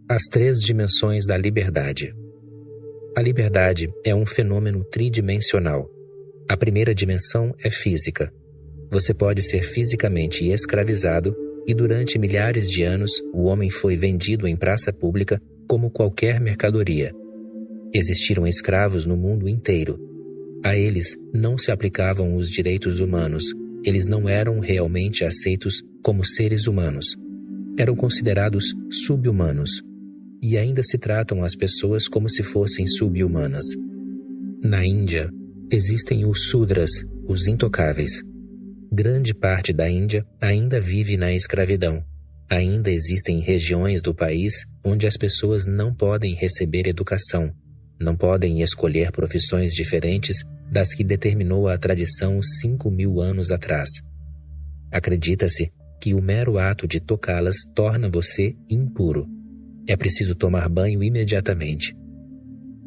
As três dimensões da liberdade. A liberdade é um fenômeno tridimensional. A primeira dimensão é física. Você pode ser fisicamente escravizado e durante milhares de anos o homem foi vendido em praça pública como qualquer mercadoria. Existiram escravos no mundo inteiro. A eles não se aplicavam os direitos humanos. Eles não eram realmente aceitos como seres humanos. Eram considerados sub-humanos. E ainda se tratam as pessoas como se fossem sub-humanas. Na Índia, existem os Sudras, os intocáveis. Grande parte da Índia ainda vive na escravidão. Ainda existem regiões do país onde as pessoas não podem receber educação, não podem escolher profissões diferentes das que determinou a tradição 5.000 anos atrás. Acredita-se que o mero ato de tocá-las torna você impuro. É preciso tomar banho imediatamente.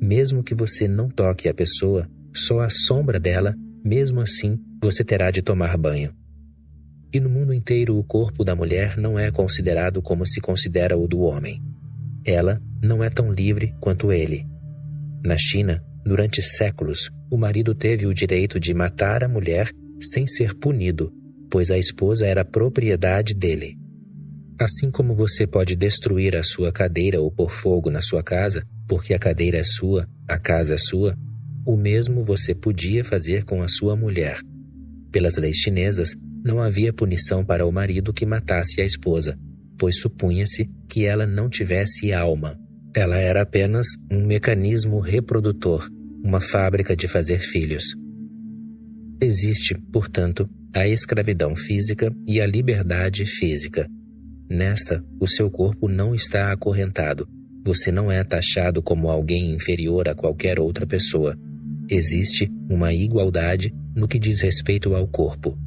Mesmo que você não toque a pessoa, só a sombra dela, mesmo assim, você terá de tomar banho. E no mundo inteiro o corpo da mulher não é considerado como se considera o do homem. Ela não é tão livre quanto ele. Na China, durante séculos, o marido teve o direito de matar a mulher sem ser punido, pois a esposa era propriedade dele. Assim como você pode destruir a sua cadeira ou pôr fogo na sua casa, porque a cadeira é sua, a casa é sua, o mesmo você podia fazer com a sua mulher. Pelas leis chinesas, não havia punição para o marido que matasse a esposa, pois supunha-se que ela não tivesse alma. Ela era apenas um mecanismo reprodutor, uma fábrica de fazer filhos. Existe, portanto, a escravidão física e a liberdade física. Nesta, o seu corpo não está acorrentado. Você não é taxado como alguém inferior a qualquer outra pessoa. Existe uma igualdade no que diz respeito ao corpo.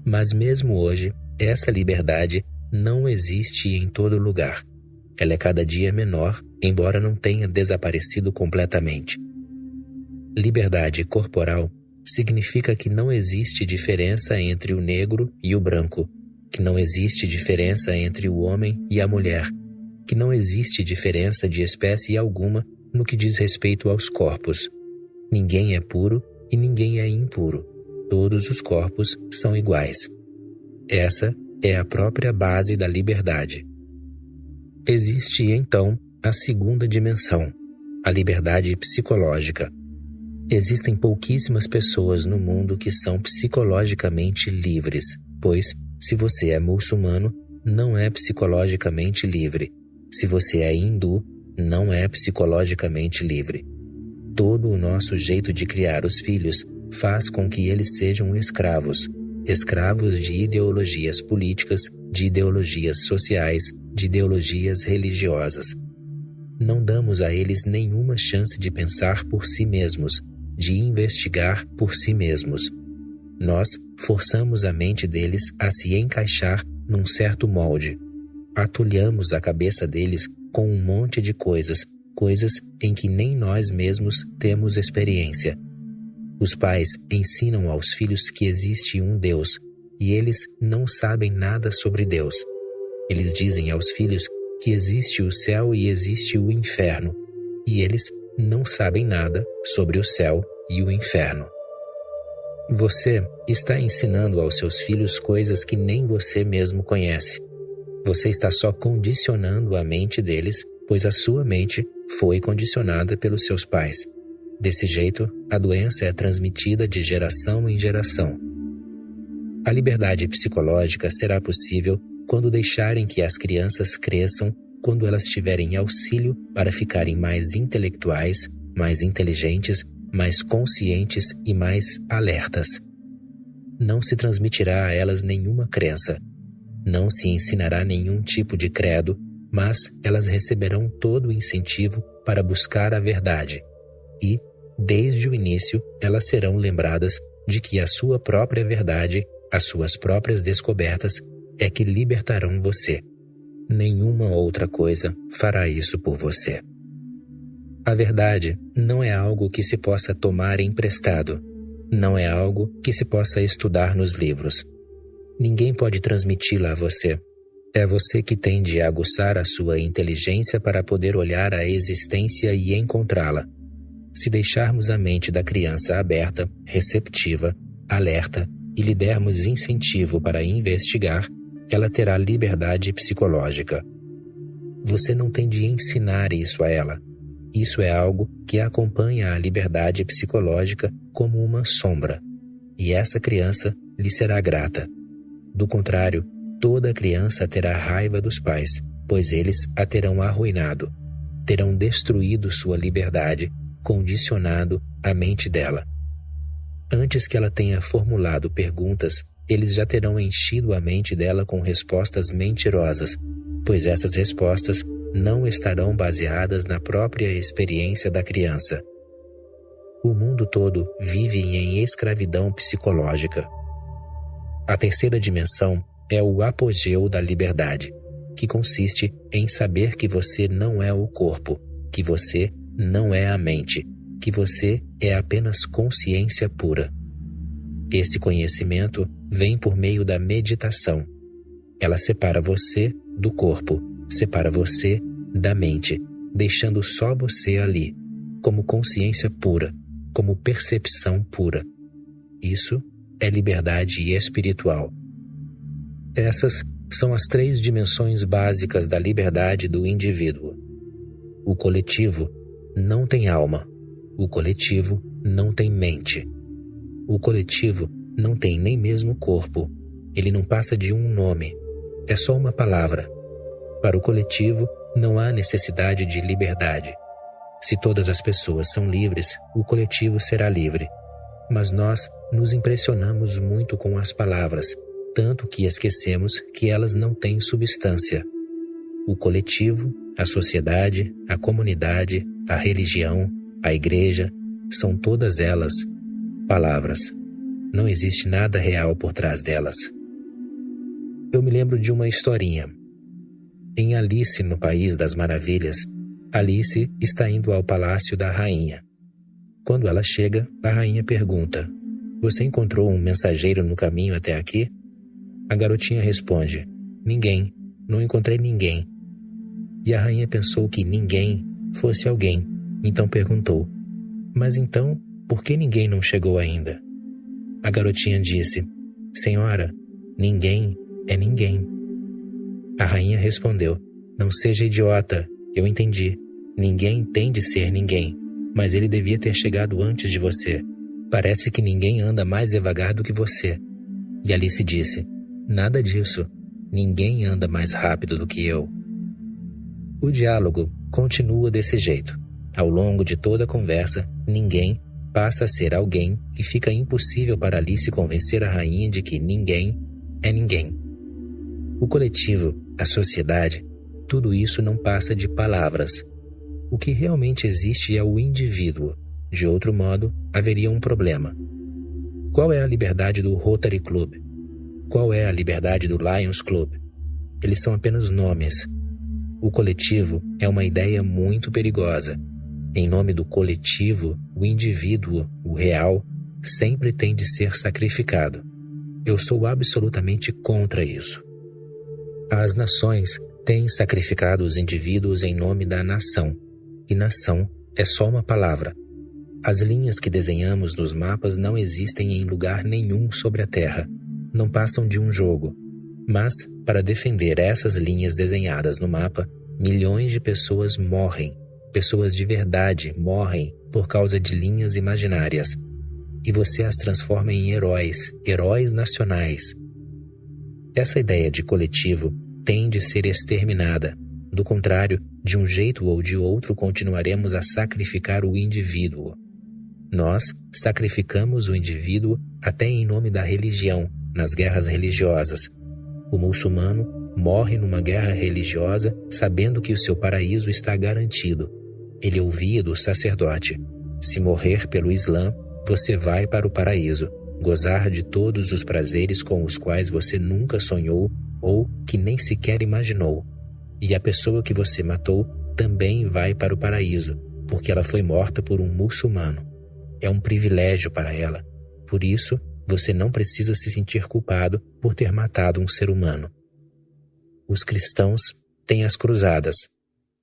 Mas mesmo hoje, essa liberdade não existe em todo lugar. Ela é cada dia menor, embora não tenha desaparecido completamente. Liberdade corporal significa que não existe diferença entre o negro e o branco, que não existe diferença entre o homem e a mulher, que não existe diferença de espécie alguma no que diz respeito aos corpos. Ninguém é puro e ninguém é impuro. Todos os corpos são iguais. Essa é a própria base da liberdade. Existe, então, a segunda dimensão, a liberdade psicológica. Existem pouquíssimas pessoas no mundo que são psicologicamente livres, pois, se você é muçulmano, não é psicologicamente livre. Se você é hindu, não é psicologicamente livre. Todo o nosso jeito de criar os filhos faz com que eles sejam escravos. Escravos de ideologias políticas, de ideologias sociais, de ideologias religiosas. Não damos a eles nenhuma chance de pensar por si mesmos, de investigar por si mesmos. Nós forçamos a mente deles a se encaixar num certo molde. Atulhamos a cabeça deles com um monte de coisas em que nem nós mesmos temos experiência. Os pais ensinam aos filhos que existe um Deus, e eles não sabem nada sobre Deus. Eles dizem aos filhos que existe o céu e existe o inferno, e eles não sabem nada sobre o céu e o inferno. Você está ensinando aos seus filhos coisas que nem você mesmo conhece. Você está só condicionando a mente deles, pois a sua mente foi condicionada pelos seus pais. Desse jeito, a doença é transmitida de geração em geração. A liberdade psicológica será possível quando deixarem que as crianças cresçam, quando elas tiverem auxílio para ficarem mais intelectuais, mais inteligentes, mais conscientes e mais alertas. Não se transmitirá a elas nenhuma crença. Não se ensinará nenhum tipo de credo, mas elas receberão todo o incentivo para buscar a verdade. E, desde o início, elas serão lembradas de que a sua própria verdade, as suas próprias descobertas, é que libertarão você. Nenhuma outra coisa fará isso por você. A verdade não é algo que se possa tomar emprestado. Não é algo que se possa estudar nos livros. Ninguém pode transmiti-la a você. É você que tem de aguçar a sua inteligência para poder olhar a existência e encontrá-la. Se deixarmos a mente da criança aberta, receptiva, alerta e lhe dermos incentivo para investigar, ela terá liberdade psicológica. Você não tem de ensinar isso a ela. Isso é algo que acompanha a liberdade psicológica como uma sombra. E essa criança lhe será grata. Do contrário, toda criança terá raiva dos pais, pois eles a terão arruinado, terão destruído sua liberdade, condicionado a mente dela. Antes que ela tenha formulado perguntas, eles já terão enchido a mente dela com respostas mentirosas, pois essas respostas não estarão baseadas na própria experiência da criança. O mundo todo vive em escravidão psicológica. A terceira dimensão é o apogeu da liberdade, que consiste em saber que você não é o corpo, que você não é a mente, que você é apenas consciência pura. Esse conhecimento vem por meio da meditação. Ela separa você do corpo, separa você da mente, deixando só você ali, como consciência pura, como percepção pura. Isso é liberdade espiritual. Essas são as 3 dimensões básicas da liberdade do indivíduo. O coletivo não tem alma. O coletivo não tem mente. O coletivo não tem nem mesmo corpo. Ele não passa de um nome. É só uma palavra. Para o coletivo, não há necessidade de liberdade. Se todas as pessoas são livres, o coletivo será livre. Mas nós nos impressionamos muito com as palavras, tanto que esquecemos que elas não têm substância. O coletivo, a sociedade, a comunidade, a religião, a igreja, são todas elas palavras. Não existe nada real por trás delas. Eu me lembro de uma historinha. Em Alice no País das Maravilhas, Alice está indo ao palácio da rainha. Quando ela chega, a rainha pergunta: "Você encontrou um mensageiro no caminho até aqui?" A garotinha responde: "Ninguém, não encontrei ninguém." E a rainha pensou que ninguém fosse alguém, então perguntou: "Mas então, por que ninguém não chegou ainda?" A garotinha disse: "Senhora, ninguém é ninguém." A rainha respondeu: "Não seja idiota, eu entendi. Ninguém tem de ser ninguém, mas ele devia ter chegado antes de você. Parece que ninguém anda mais devagar do que você." E Alice disse: "Nada disso. Ninguém anda mais rápido do que eu." O diálogo continua desse jeito. Ao longo de toda a conversa, ninguém passa a ser alguém e fica impossível para Alice convencer a rainha de que ninguém é ninguém. O coletivo, a sociedade, tudo isso não passa de palavras. O que realmente existe é o indivíduo. De outro modo, haveria um problema. Qual é a liberdade do Rotary Club? Qual é a liberdade do Lions Club? Eles são apenas nomes. O coletivo é uma ideia muito perigosa. Em nome do coletivo, o indivíduo, o real, sempre tem de ser sacrificado. Eu sou absolutamente contra isso. As nações têm sacrificado os indivíduos em nome da nação. E nação é só uma palavra. As linhas que desenhamos nos mapas não existem em lugar nenhum sobre a Terra. Não passam de um jogo. Mas, para defender essas linhas desenhadas no mapa, milhões de pessoas morrem. Pessoas de verdade morrem por causa de linhas imaginárias. E você as transforma em heróis, heróis nacionais. Essa ideia de coletivo tem de ser exterminada. Do contrário, de um jeito ou de outro, continuaremos a sacrificar o indivíduo. Nós sacrificamos o indivíduo até em nome da religião, nas guerras religiosas. O muçulmano morre numa guerra religiosa sabendo que o seu paraíso está garantido. Ele ouvia do sacerdote: "Se morrer pelo Islã, você vai para o paraíso, gozar de todos os prazeres com os quais você nunca sonhou ou que nem sequer imaginou. E a pessoa que você matou também vai para o paraíso, porque ela foi morta por um muçulmano. É um privilégio para ela. Por isso, você não precisa se sentir culpado por ter matado um ser humano." Os cristãos têm as cruzadas,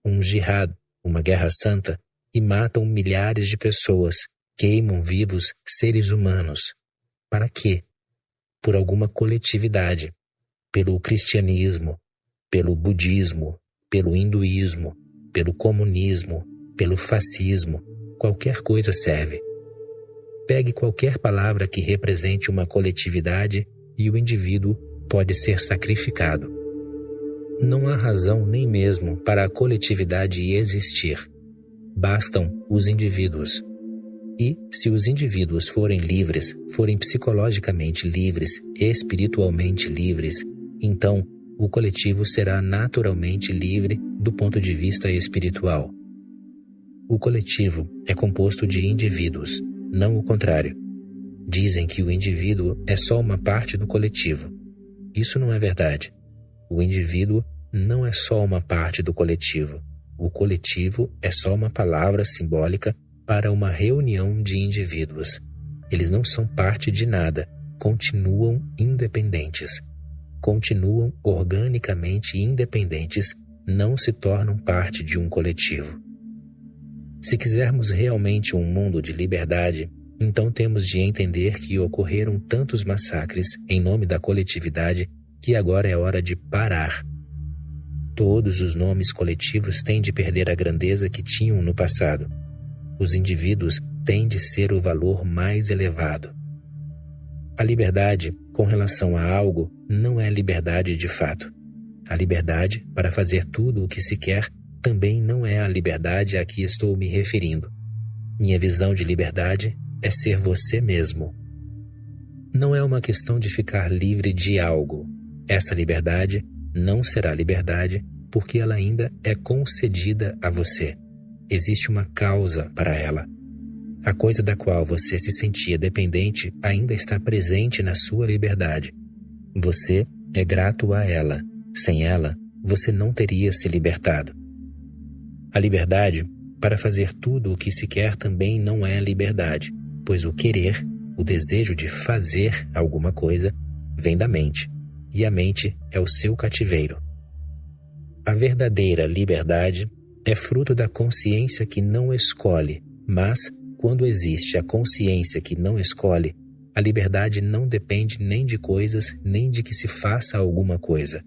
um jihad, uma guerra santa, e matam milhares de pessoas, queimam vivos seres humanos. Para quê? Por alguma coletividade, pelo cristianismo, pelo budismo, pelo hinduísmo, pelo comunismo, pelo fascismo, qualquer coisa serve. Pegue qualquer palavra que represente uma coletividade e o indivíduo pode ser sacrificado. Não há razão nem mesmo para a coletividade existir. Bastam os indivíduos. E, se os indivíduos forem livres, forem psicologicamente livres, espiritualmente livres, então o coletivo será naturalmente livre do ponto de vista espiritual. O coletivo é composto de indivíduos, não o contrário. Dizem que o indivíduo é só uma parte do coletivo. Isso não é verdade. O indivíduo não é só uma parte do coletivo. O coletivo é só uma palavra simbólica para uma reunião de indivíduos. Eles não são parte de nada, continuam independentes. Continuam organicamente independentes, não se tornam parte de um coletivo. Se quisermos realmente um mundo de liberdade, então temos de entender que ocorreram tantos massacres em nome da coletividade que agora é hora de parar. Todos os nomes coletivos têm de perder a grandeza que tinham no passado. Os indivíduos têm de ser o valor mais elevado. A liberdade, com relação a algo, não é liberdade de fato. A liberdade para fazer tudo o que se quer também não é a liberdade a que estou me referindo. Minha visão de liberdade é ser você mesmo. Não é uma questão de ficar livre de algo. Essa liberdade não será liberdade porque ela ainda é concedida a você. Existe uma causa para ela. A coisa da qual você se sentia dependente ainda está presente na sua liberdade. Você é grato a ela. Sem ela, você não teria se libertado. A liberdade para fazer tudo o que se quer também não é liberdade, pois o querer, o desejo de fazer alguma coisa, vem da mente, e a mente é o seu cativeiro. A verdadeira liberdade é fruto da consciência que não escolhe, mas, quando existe a consciência que não escolhe, a liberdade não depende nem de coisas, nem de que se faça alguma coisa.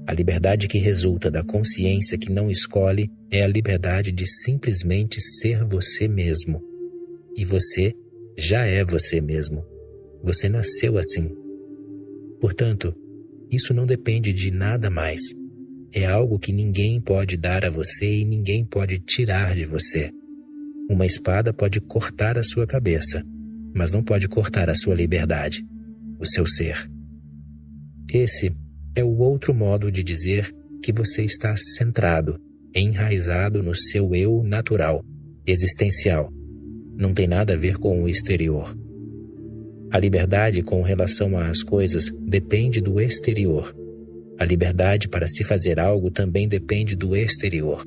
A liberdade que resulta da consciência que não escolhe é a liberdade de simplesmente ser você mesmo. E você já é você mesmo. Você nasceu assim. Portanto, isso não depende de nada mais. É algo que ninguém pode dar a você e ninguém pode tirar de você. Uma espada pode cortar a sua cabeça, mas não pode cortar a sua liberdade, o seu ser. Esse é o outro modo de dizer que você está centrado, enraizado no seu eu natural, existencial. Não tem nada a ver com o exterior. A liberdade com relação às coisas depende do exterior. A liberdade para se fazer algo também depende do exterior.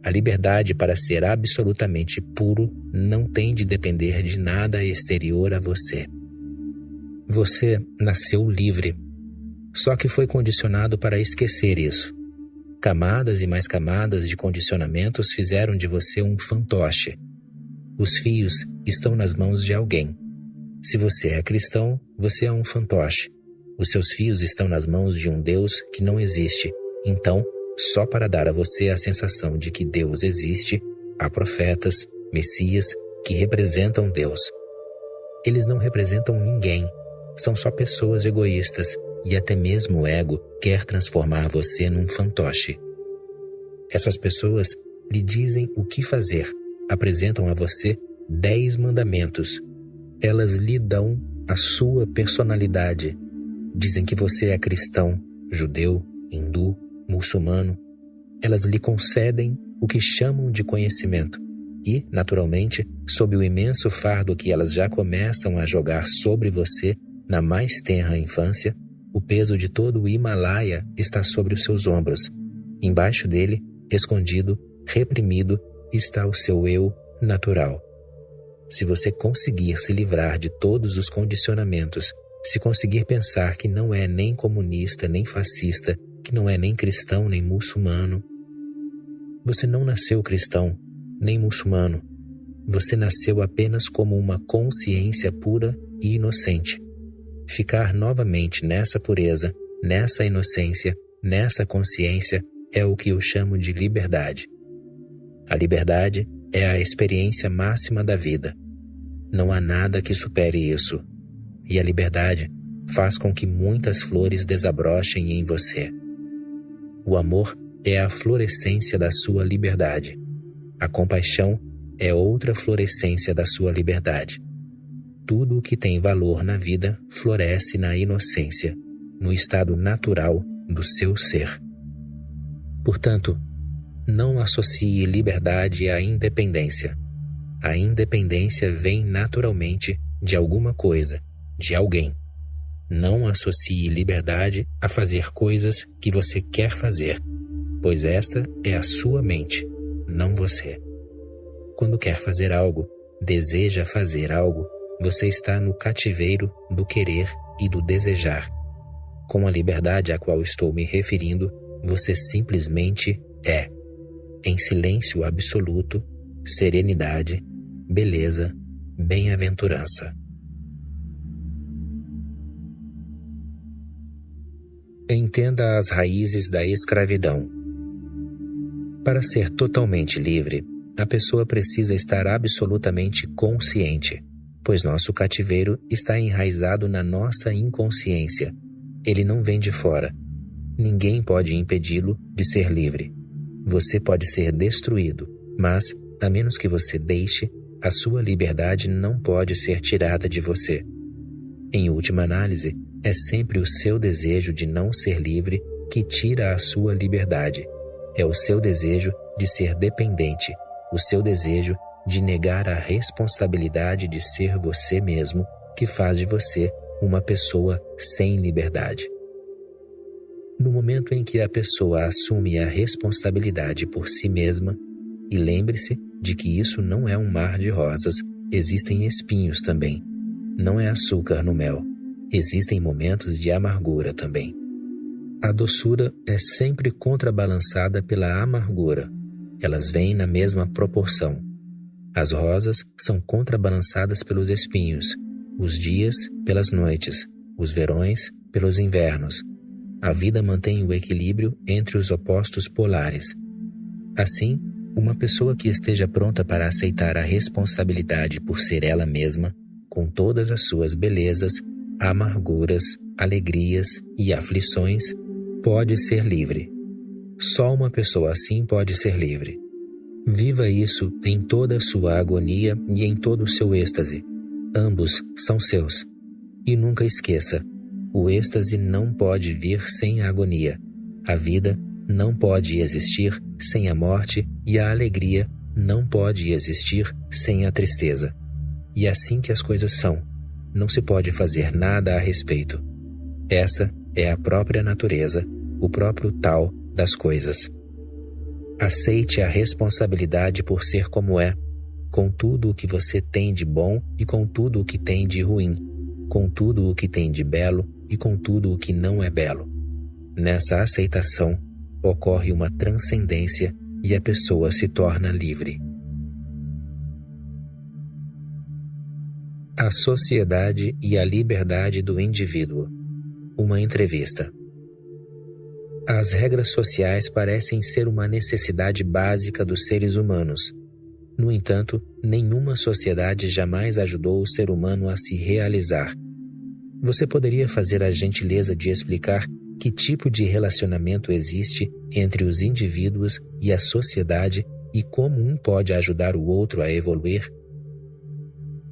A liberdade para ser absolutamente puro não tem de depender de nada exterior a você. Você nasceu livre, só que foi condicionado para esquecer isso. Camadas e mais camadas de condicionamentos fizeram de você um fantoche. Os fios estão nas mãos de alguém. Se você é cristão, você é um fantoche. Os seus fios estão nas mãos de um Deus que não existe. Então, só para dar a você a sensação de que Deus existe, há profetas, messias, que representam Deus. Eles não representam ninguém. São só pessoas egoístas, e até mesmo o ego quer transformar você num fantoche. Essas pessoas lhe dizem o que fazer, apresentam a você 10 mandamentos. Elas lhe dão a sua personalidade. Dizem que você é cristão, judeu, hindu, muçulmano. Elas lhe concedem o que chamam de conhecimento e, naturalmente, sob o imenso fardo que elas já começam a jogar sobre você na mais tenra infância, o peso de todo o Himalaia está sobre os seus ombros. Embaixo dele, escondido, reprimido, está o seu eu natural. Se você conseguir se livrar de todos os condicionamentos, se conseguir pensar que não é nem comunista nem fascista, que não é nem cristão nem muçulmano. Você não nasceu cristão nem muçulmano. Você nasceu apenas como uma consciência pura e inocente. Ficar novamente nessa pureza, nessa inocência, nessa consciência é o que eu chamo de liberdade. A liberdade é a experiência máxima da vida. Não há nada que supere isso. E a liberdade faz com que muitas flores desabrochem em você. O amor é a florescência da sua liberdade. A compaixão é outra florescência da sua liberdade. Tudo o que tem valor na vida floresce na inocência, no estado natural do seu ser. Portanto, não associe liberdade à independência. A independência vem naturalmente de alguma coisa, de alguém. Não associe liberdade a fazer coisas que você quer fazer, pois essa é a sua mente, não você. Quando quer fazer algo, deseja fazer algo, você está no cativeiro do querer e do desejar. Com a liberdade a qual estou me referindo, você simplesmente é. Em silêncio absoluto, serenidade, beleza, bem-aventurança. Entenda as raízes da escravidão. Para ser totalmente livre, a pessoa precisa estar absolutamente consciente, pois nosso cativeiro está enraizado na nossa inconsciência. Ele não vem de fora. Ninguém pode impedi-lo de ser livre. Você pode ser destruído, mas, a menos que você deixe, a sua liberdade não pode ser tirada de você. Em última análise, é sempre o seu desejo de não ser livre que tira a sua liberdade. É o seu desejo de ser dependente, o seu desejo de negar a responsabilidade de ser você mesmo que faz de você uma pessoa sem liberdade. No momento em que a pessoa assume a responsabilidade por si mesma, e lembre-se de que isso não é um mar de rosas, existem espinhos também. Não é açúcar no mel. Existem momentos de amargura também. A doçura é sempre contrabalançada pela amargura. Elas vêm na mesma proporção. As rosas são contrabalançadas pelos espinhos, os dias pelas noites, os verões pelos invernos. A vida mantém o equilíbrio entre os opostos polares. Assim, uma pessoa que esteja pronta para aceitar a responsabilidade por ser ela mesma, com todas as suas belezas, amarguras, alegrias e aflições, pode ser livre. Só uma pessoa assim pode ser livre. Viva isso em toda a sua agonia e em todo o seu êxtase. Ambos são seus. E nunca esqueça, o êxtase não pode vir sem a agonia. A vida não pode existir sem a morte e a alegria não pode existir sem a tristeza. E assim que as coisas são, não se pode fazer nada a respeito. Essa é a própria natureza, o próprio tal das coisas. Aceite a responsabilidade por ser como é, com tudo o que você tem de bom e com tudo o que tem de ruim, com tudo o que tem de belo e com tudo o que não é belo. Nessa aceitação, ocorre uma transcendência e a pessoa se torna livre. A sociedade e a liberdade do indivíduo. Uma entrevista. As regras sociais parecem ser uma necessidade básica dos seres humanos. No entanto, nenhuma sociedade jamais ajudou o ser humano a se realizar. Você poderia fazer a gentileza de explicar que tipo de relacionamento existe entre os indivíduos e a sociedade e como um pode ajudar o outro a evoluir?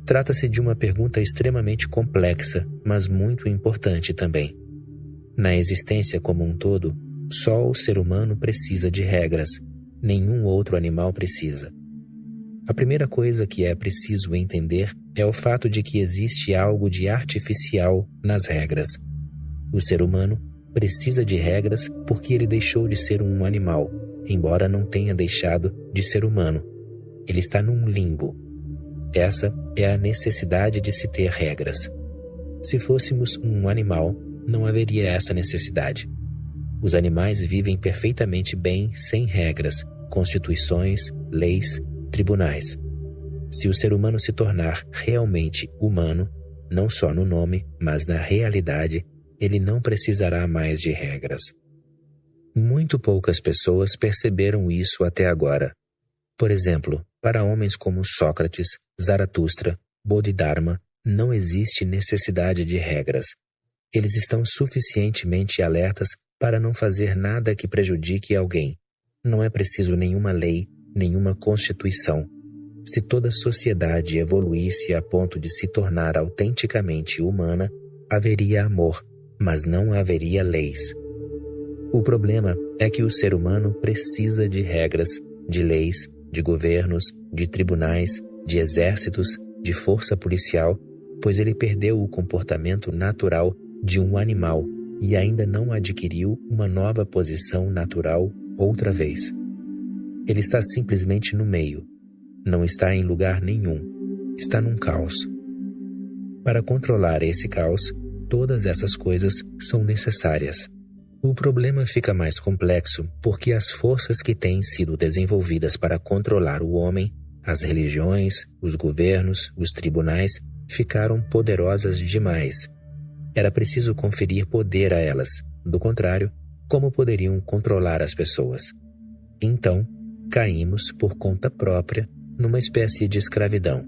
Trata-se de uma pergunta extremamente complexa, mas muito importante também. Na existência como um todo, só o ser humano precisa de regras, nenhum outro animal precisa. A primeira coisa que é preciso entender é o fato de que existe algo de artificial nas regras. O ser humano precisa de regras porque ele deixou de ser um animal, embora não tenha deixado de ser humano. Ele está num limbo. Essa é a necessidade de se ter regras. Se fôssemos um animal, não haveria essa necessidade. Os animais vivem perfeitamente bem sem regras, constituições, leis, tribunais. Se o ser humano se tornar realmente humano, não só no nome, mas na realidade, ele não precisará mais de regras. Muito poucas pessoas perceberam isso até agora. Por exemplo, para homens como Sócrates, Zaratustra, Bodhidharma, não existe necessidade de regras. Eles estão suficientemente alertas para não fazer nada que prejudique alguém. Não é preciso nenhuma lei, nenhuma constituição. Se toda a sociedade evoluísse a ponto de se tornar autenticamente humana, haveria amor, mas não haveria leis. O problema é que o ser humano precisa de regras, de leis, de governos, de tribunais, de exércitos, de força policial, pois ele perdeu o comportamento natural de um animal e ainda não adquiriu uma nova posição natural outra vez. Ele está simplesmente no meio. Não está em lugar nenhum. Está num caos. Para controlar esse caos, todas essas coisas são necessárias. O problema fica mais complexo porque as forças que têm sido desenvolvidas para controlar o homem, as religiões, os governos, os tribunais, ficaram poderosas demais. Era preciso conferir poder a elas. Do contrário, como poderiam controlar as pessoas? Então, caímos por conta própria numa espécie de escravidão.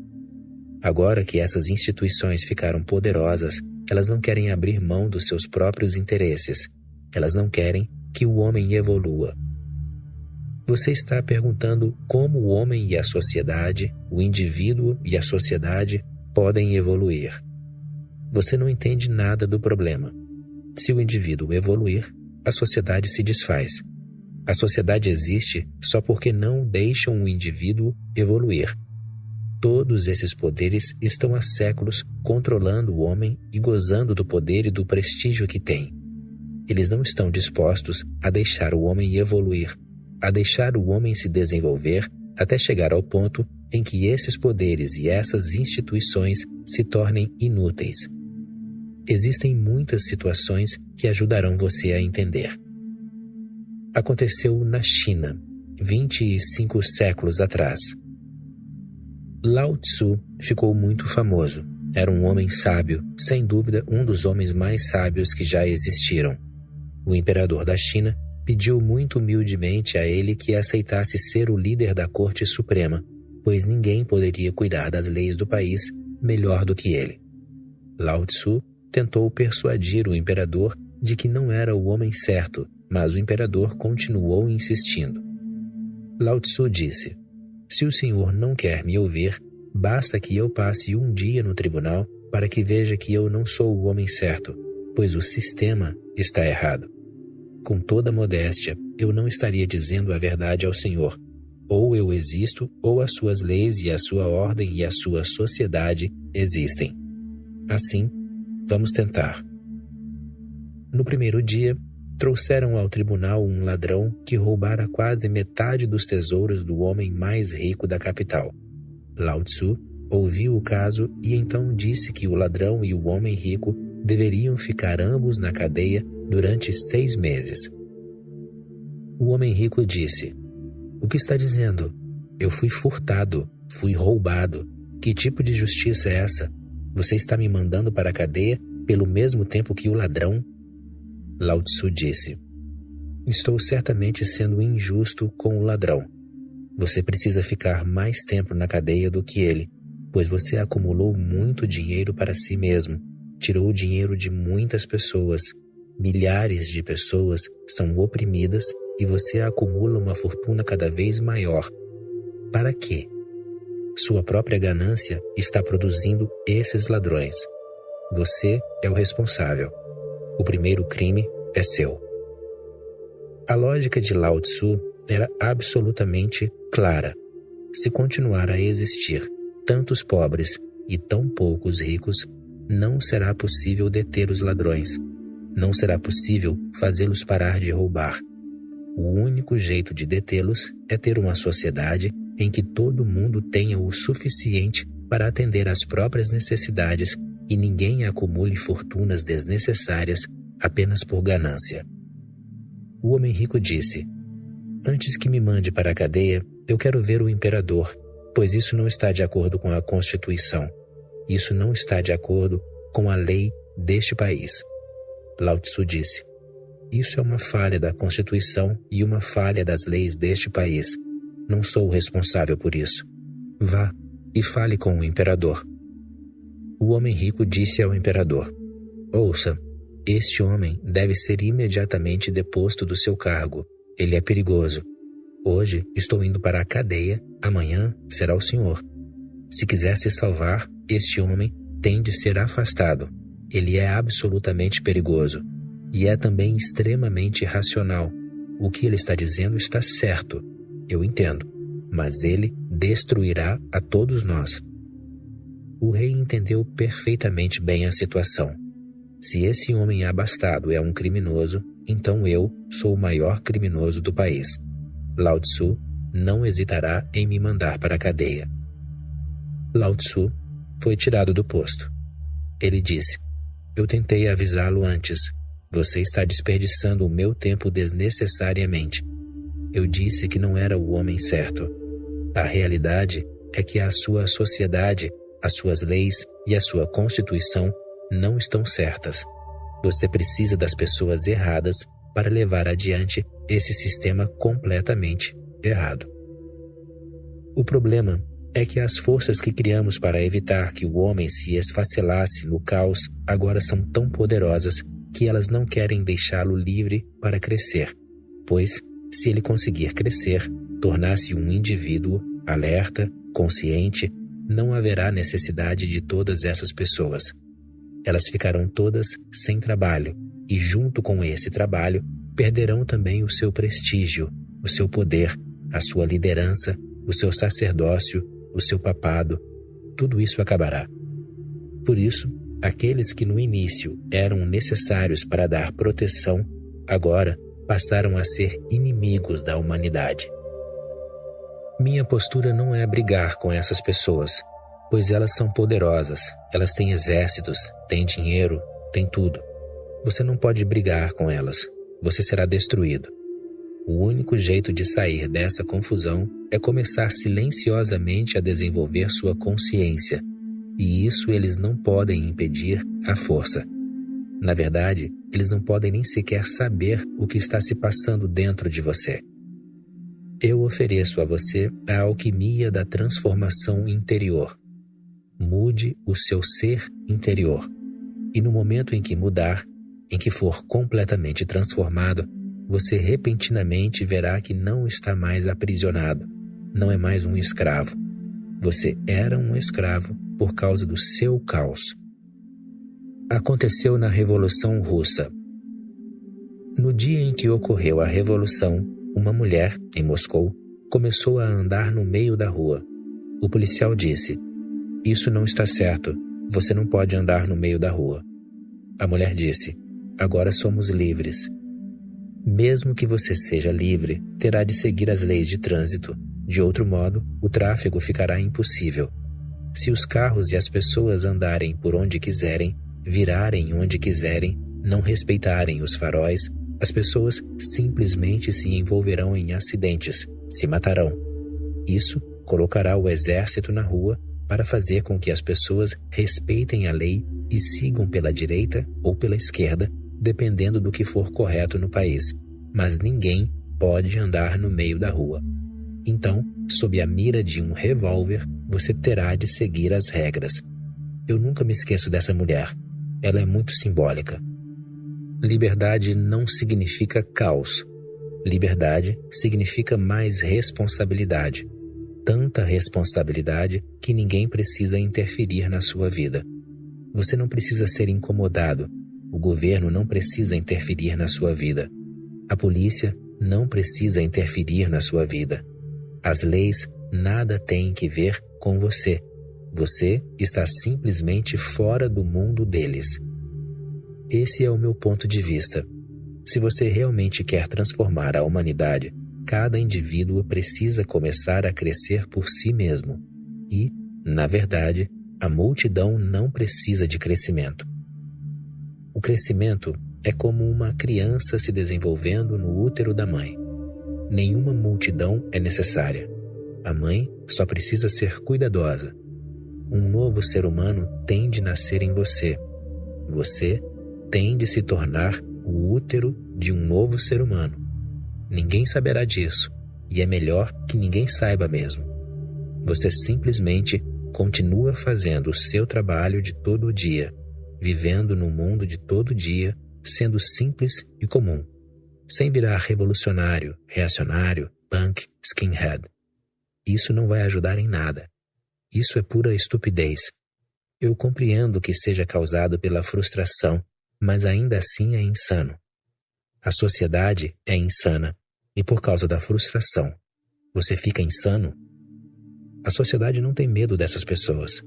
Agora que essas instituições ficaram poderosas, elas não querem abrir mão dos seus próprios interesses. Elas não querem que o homem evolua. Você está perguntando como o homem e a sociedade, o indivíduo e a sociedade podem evoluir. Você não entende nada do problema. Se o indivíduo evoluir, a sociedade se desfaz. A sociedade existe só porque não deixam o indivíduo evoluir. Todos esses poderes estão há séculos controlando o homem e gozando do poder e do prestígio que tem. Eles não estão dispostos a deixar o homem evoluir, a deixar o homem se desenvolver até chegar ao ponto em que esses poderes e essas instituições se tornem inúteis. Existem muitas situações que ajudarão você a entender. Aconteceu na China, 25 séculos atrás. Lao Tzu ficou muito famoso. Era um homem sábio, sem dúvida um dos homens mais sábios que já existiram. O imperador da China pediu muito humildemente a ele que aceitasse ser o líder da corte suprema, pois ninguém poderia cuidar das leis do país melhor do que ele. Lao Tzu tentou persuadir o imperador de que não era o homem certo, mas o imperador continuou insistindo. Lao Tzu disse: "Se o senhor não quer me ouvir, basta que eu passe um dia no tribunal para que veja que eu não sou o homem certo, pois o sistema está errado. Com toda modéstia, eu não estaria dizendo a verdade ao senhor. Ou eu existo, ou as suas leis e a sua ordem e a sua sociedade existem. Assim, vamos tentar." No primeiro dia, trouxeram ao tribunal um ladrão que roubara quase metade dos tesouros do homem mais rico da capital. Lao Tzu ouviu o caso e então disse que o ladrão e o homem rico deveriam ficar ambos na cadeia durante 6 meses. O homem rico disse: "O que está dizendo? Eu fui furtado, fui roubado. Que tipo de justiça é essa? Você está me mandando para a cadeia pelo mesmo tempo que o ladrão?" Lao Tzu disse: "Estou certamente sendo injusto com o ladrão. Você precisa ficar mais tempo na cadeia do que ele, pois você acumulou muito dinheiro para si mesmo, tirou o dinheiro de muitas pessoas. Milhares de pessoas são oprimidas e você acumula uma fortuna cada vez maior. Para quê? Sua própria ganância está produzindo esses ladrões. Você é o responsável. O primeiro crime é seu." A lógica de Lao Tzu era absolutamente clara. Se continuar a existir tantos pobres e tão poucos ricos, não será possível deter os ladrões. Não será possível fazê-los parar de roubar. O único jeito de detê-los é ter uma sociedade em que todo mundo tenha o suficiente para atender às próprias necessidades e ninguém acumule fortunas desnecessárias apenas por ganância. O homem rico disse: antes que me mande para a cadeia, eu quero ver o imperador, pois isso não está de acordo com a Constituição. Isso não está de acordo com a lei deste país. Lao Tzu disse: isso é uma falha da Constituição e uma falha das leis deste país. Não sou o responsável por isso. Vá e fale com o imperador. O homem rico disse ao imperador: ouça, este homem deve ser imediatamente deposto do seu cargo. Ele é perigoso. Hoje estou indo para a cadeia, amanhã será o senhor. Se quiser se salvar, este homem tem de ser afastado. Ele é absolutamente perigoso. E é também extremamente irracional. O que ele está dizendo está certo. Eu entendo. Mas ele destruirá a todos nós. O rei entendeu perfeitamente bem a situação. Se esse homem abastado é um criminoso, então eu sou o maior criminoso do país. Lao Tzu não hesitará em me mandar para a cadeia. Lao Tzu foi tirado do posto. Ele disse: eu tentei avisá-lo antes. Você está desperdiçando o meu tempo desnecessariamente. Eu disse que não era o homem certo. A realidade é que a sua sociedade, as suas leis e a sua Constituição não estão certas. Você precisa das pessoas erradas para levar adiante esse sistema completamente errado. O problema é que as forças que criamos para evitar que o homem se esfacelasse no caos agora são tão poderosas que elas não querem deixá-lo livre para crescer, pois, se ele conseguir crescer, tornar-se um indivíduo alerta, consciente, não haverá necessidade de todas essas pessoas. Elas ficarão todas sem trabalho e, junto com esse trabalho, perderão também o seu prestígio, o seu poder, a sua liderança, o seu sacerdócio, o seu papado. Tudo isso acabará. Por isso, aqueles que no início eram necessários para dar proteção, agora passaram a ser inimigos da humanidade. Minha postura não é brigar com essas pessoas, pois elas são poderosas, elas têm exércitos, têm dinheiro, têm tudo. Você não pode brigar com elas, você será destruído. O único jeito de sair dessa confusão é começar silenciosamente a desenvolver sua consciência, e isso eles não podem impedir à força. Na verdade, eles não podem nem sequer saber o que está se passando dentro de você. Eu ofereço a você a alquimia da transformação interior. Mude o seu ser interior. E no momento em que mudar, em que for completamente transformado, você repentinamente verá que não está mais aprisionado, não é mais um escravo. Você era um escravo por causa do seu caos. Aconteceu na Revolução Russa. No dia em que ocorreu a Revolução, uma mulher, em Moscou, começou a andar no meio da rua. O policial disse: isso não está certo, você não pode andar no meio da rua. A mulher disse: agora somos livres. Mesmo que você seja livre, terá de seguir as leis de trânsito. De outro modo, o tráfego ficará impossível. Se os carros e as pessoas andarem por onde quiserem, virarem onde quiserem, não respeitarem os faróis, as pessoas simplesmente se envolverão em acidentes, se matarão. Isso colocará o exército na rua para fazer com que as pessoas respeitem a lei e sigam pela direita ou pela esquerda, dependendo do que for correto no país. Mas ninguém pode andar no meio da rua. Então, sob a mira de um revólver, você terá de seguir as regras. Eu nunca me esqueço dessa mulher. Ela é muito simbólica. Liberdade não significa caos. Liberdade significa mais responsabilidade. Tanta responsabilidade que ninguém precisa interferir na sua vida. Você não precisa ser incomodado. O governo não precisa interferir na sua vida. A polícia não precisa interferir na sua vida. As leis nada têm que ver com você. Você está simplesmente fora do mundo deles. Esse é o meu ponto de vista. Se você realmente quer transformar a humanidade, cada indivíduo precisa começar a crescer por si mesmo. E, na verdade, a multidão não precisa de crescimento. O crescimento é como uma criança se desenvolvendo no útero da mãe. Nenhuma multidão é necessária. A mãe só precisa ser cuidadosa. Um novo ser humano tem de nascer em você. Você tem de se tornar o útero de um novo ser humano. Ninguém saberá disso, e é melhor que ninguém saiba mesmo. Você simplesmente continua fazendo o seu trabalho de todo dia, vivendo no mundo de todo dia, sendo simples e comum, sem virar revolucionário, reacionário, punk, skinhead. Isso não vai ajudar em nada. Isso é pura estupidez. Eu compreendo que seja causado pela frustração, mas ainda assim é insano. A sociedade é insana, e por causa da frustração, você fica insano? A sociedade não tem medo dessas pessoas.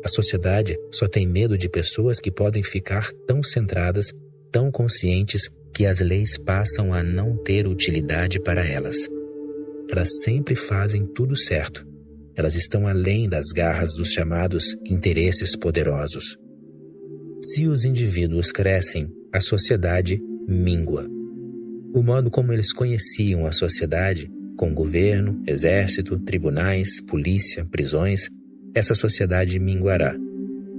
A sociedade só tem medo de pessoas que podem ficar tão centradas, tão conscientes, que as leis passam a não ter utilidade para elas. Elas sempre fazem tudo certo. Elas estão além das garras dos chamados interesses poderosos. Se os indivíduos crescem, a sociedade mingua. O modo como eles conheciam a sociedade, com governo, exército, tribunais, polícia, prisões, essa sociedade minguará.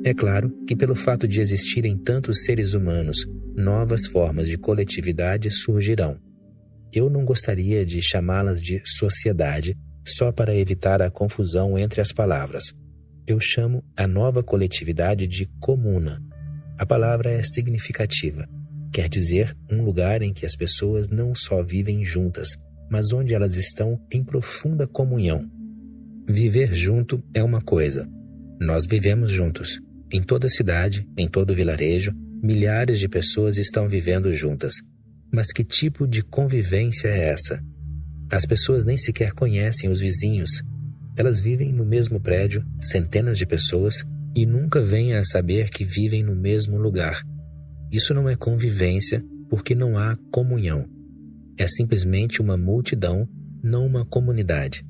É claro que pelo fato de existirem tantos seres humanos, novas formas de coletividade surgirão. Eu não gostaria de chamá-las de sociedade só para evitar a confusão entre as palavras. Eu chamo a nova coletividade de comuna. A palavra é significativa. Quer dizer um lugar em que as pessoas não só vivem juntas, mas onde elas estão em profunda comunhão. Viver junto é uma coisa. Nós vivemos juntos. Em toda cidade, em todo vilarejo, milhares de pessoas estão vivendo juntas. Mas que tipo de convivência é essa? As pessoas nem sequer conhecem os vizinhos. Elas vivem no mesmo prédio, centenas de pessoas, e nunca vêm a saber que vivem no mesmo lugar. Isso não é convivência porque não há comunhão. É simplesmente uma multidão, não uma comunidade.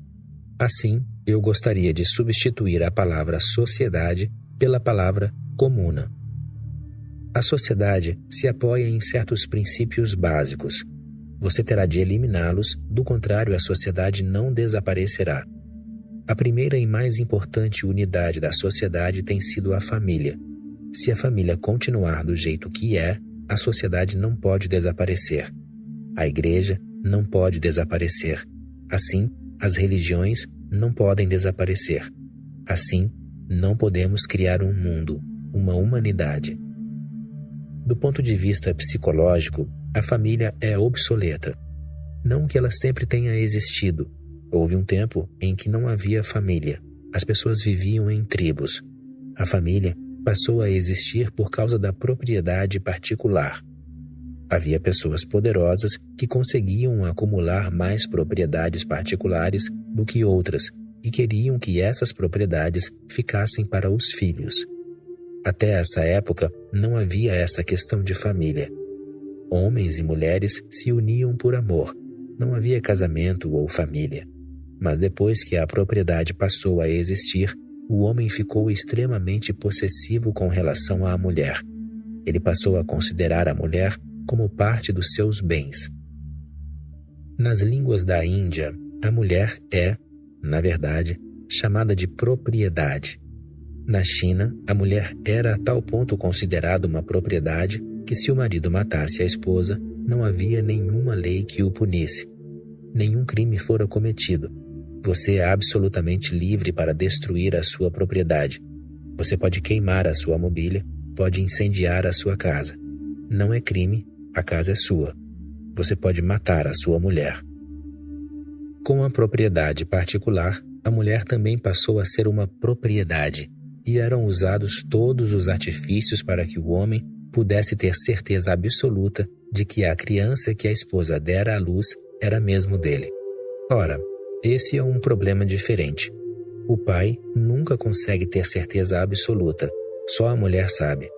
Assim, eu gostaria de substituir a palavra sociedade pela palavra comuna. A sociedade se apoia em certos princípios básicos. Você terá de eliminá-los, do contrário a sociedade não desaparecerá. A primeira e mais importante unidade da sociedade tem sido a família. Se a família continuar do jeito que é, a sociedade não pode desaparecer. A igreja não pode desaparecer. Assim, as religiões não podem desaparecer. Assim, não podemos criar um mundo, uma humanidade. Do ponto de vista psicológico, a família é obsoleta. Não que ela sempre tenha existido. Houve um tempo em que não havia família. As pessoas viviam em tribos. A família passou a existir por causa da propriedade particular. Havia pessoas poderosas que conseguiam acumular mais propriedades particulares do que outras e queriam que essas propriedades ficassem para os filhos. Até essa época, não havia essa questão de família. Homens e mulheres se uniam por amor. Não havia casamento ou família. Mas depois que a propriedade passou a existir, o homem ficou extremamente possessivo com relação à mulher. Ele passou a considerar a mulher como parte dos seus bens. Nas línguas da Índia, a mulher é, na verdade, chamada de propriedade. Na China, a mulher era a tal ponto considerada uma propriedade que se o marido matasse a esposa, não havia nenhuma lei que o punisse. Nenhum crime fora cometido. Você é absolutamente livre para destruir a sua propriedade. Você pode queimar a sua mobília, pode incendiar a sua casa. Não é crime, a casa é sua. Você pode matar a sua mulher. Com a propriedade particular, a mulher também passou a ser uma propriedade, e eram usados todos os artifícios para que o homem pudesse ter certeza absoluta de que a criança que a esposa dera à luz era mesmo dele. Ora, esse é um problema diferente. O pai nunca consegue ter certeza absoluta, só a mulher sabe.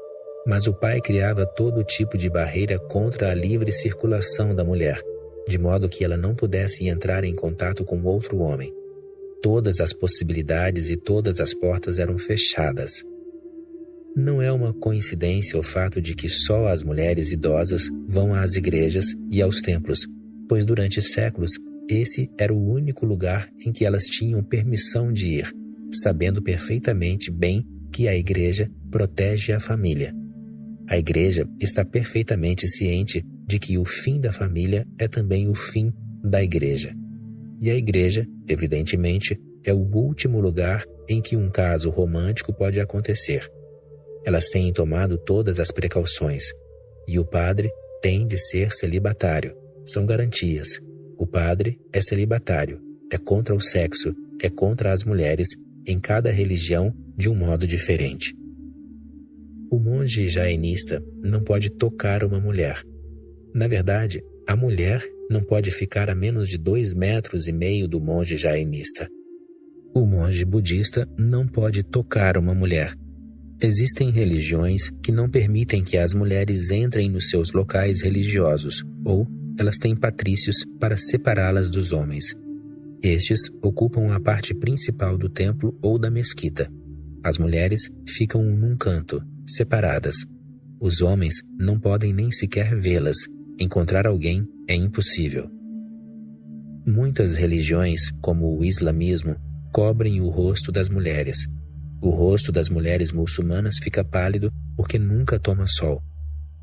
Mas o pai criava todo tipo de barreira contra a livre circulação da mulher, de modo que ela não pudesse entrar em contato com outro homem. Todas as possibilidades e todas as portas eram fechadas. Não é uma coincidência o fato de que só as mulheres idosas vão às igrejas e aos templos, pois durante séculos esse era o único lugar em que elas tinham permissão de ir, sabendo perfeitamente bem que a igreja protege a família. A igreja está perfeitamente ciente de que o fim da família é também o fim da igreja. E a igreja, evidentemente, é o último lugar em que um caso romântico pode acontecer. Elas têm tomado todas as precauções, e o padre tem de ser celibatário. São garantias. O padre é celibatário, é contra o sexo, é contra as mulheres, em cada religião de um modo diferente. O monge jainista não pode tocar uma mulher. Na verdade, a mulher não pode ficar a menos de 2,5 metros do monge jainista. O monge budista não pode tocar uma mulher. Existem religiões que não permitem que as mulheres entrem nos seus locais religiosos, ou elas têm patrícios para separá-las dos homens. Estes ocupam a parte principal do templo ou da mesquita. As mulheres ficam num canto, separadas. Os homens não podem nem sequer vê-las. Encontrar alguém é impossível. Muitas religiões, como o islamismo, cobrem o rosto das mulheres. O rosto das mulheres muçulmanas fica pálido porque nunca toma sol.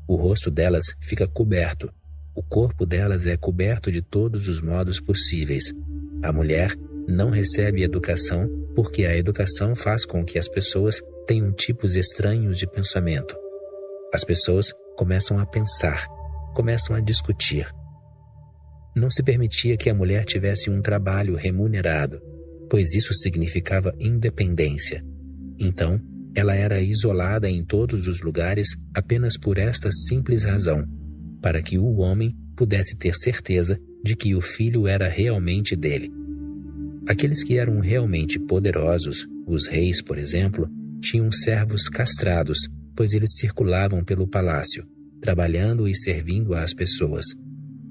O rosto delas fica coberto. O corpo delas é coberto de todos os modos possíveis. A mulher não recebe educação porque a educação faz com que as pessoas tenham tipos estranhos de pensamento. As pessoas começam a pensar, começam a discutir. Não se permitia que a mulher tivesse um trabalho remunerado, pois isso significava independência. Então, ela era isolada em todos os lugares apenas por esta simples razão, para que o homem pudesse ter certeza de que o filho era realmente dele. Aqueles que eram realmente poderosos, os reis, por exemplo, tinham servos castrados, pois eles circulavam pelo palácio, trabalhando e servindo às pessoas.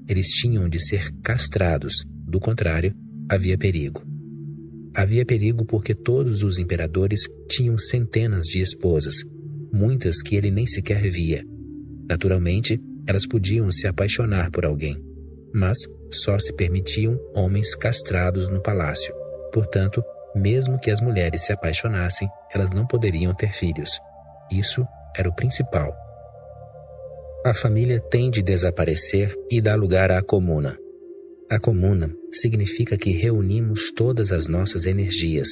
Eles tinham de ser castrados, do contrário, havia perigo. Havia perigo porque todos os imperadores tinham centenas de esposas, muitas que ele nem sequer via. Naturalmente, elas podiam se apaixonar por alguém, mas só se permitiam homens castrados no palácio. Portanto, mesmo que as mulheres se apaixonassem, elas não poderiam ter filhos. Isso era o principal. A família tem de desaparecer e dar lugar à comuna. A comuna significa que reunimos todas as nossas energias,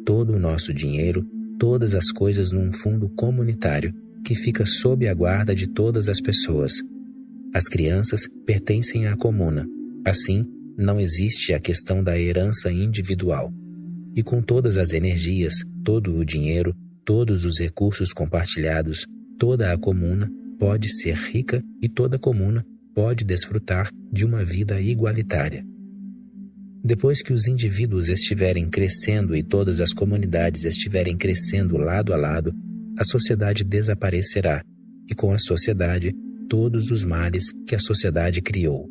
todo o nosso dinheiro, todas as coisas num fundo comunitário que fica sob a guarda de todas as pessoas. As crianças pertencem à comuna. Assim, não existe a questão da herança individual. E com todas as energias, todo o dinheiro, todos os recursos compartilhados, toda a comuna pode ser rica e toda a comuna pode desfrutar de uma vida igualitária. Depois que os indivíduos estiverem crescendo e todas as comunidades estiverem crescendo lado a lado, a sociedade desaparecerá, e com a sociedade, todos os males que a sociedade criou.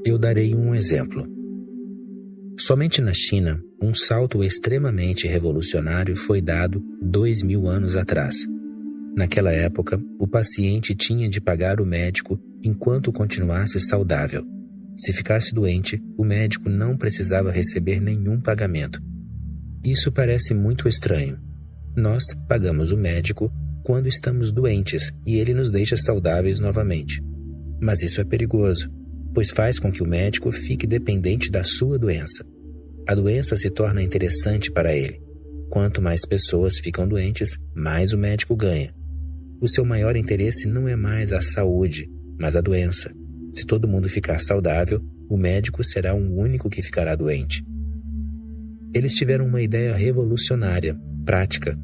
Eu darei um exemplo. Somente na China, um salto extremamente revolucionário foi dado 2.000 anos atrás. Naquela época, o paciente tinha de pagar o médico enquanto continuasse saudável. Se ficasse doente, o médico não precisava receber nenhum pagamento. Isso parece muito estranho. Nós pagamos o médico quando estamos doentes e ele nos deixa saudáveis novamente. Mas isso é perigoso, pois faz com que o médico fique dependente da sua doença. A doença se torna interessante para ele. Quanto mais pessoas ficam doentes, mais o médico ganha. O seu maior interesse não é mais a saúde, mas a doença. Se todo mundo ficar saudável, o médico será o único que ficará doente. Eles tiveram uma ideia revolucionária, prática.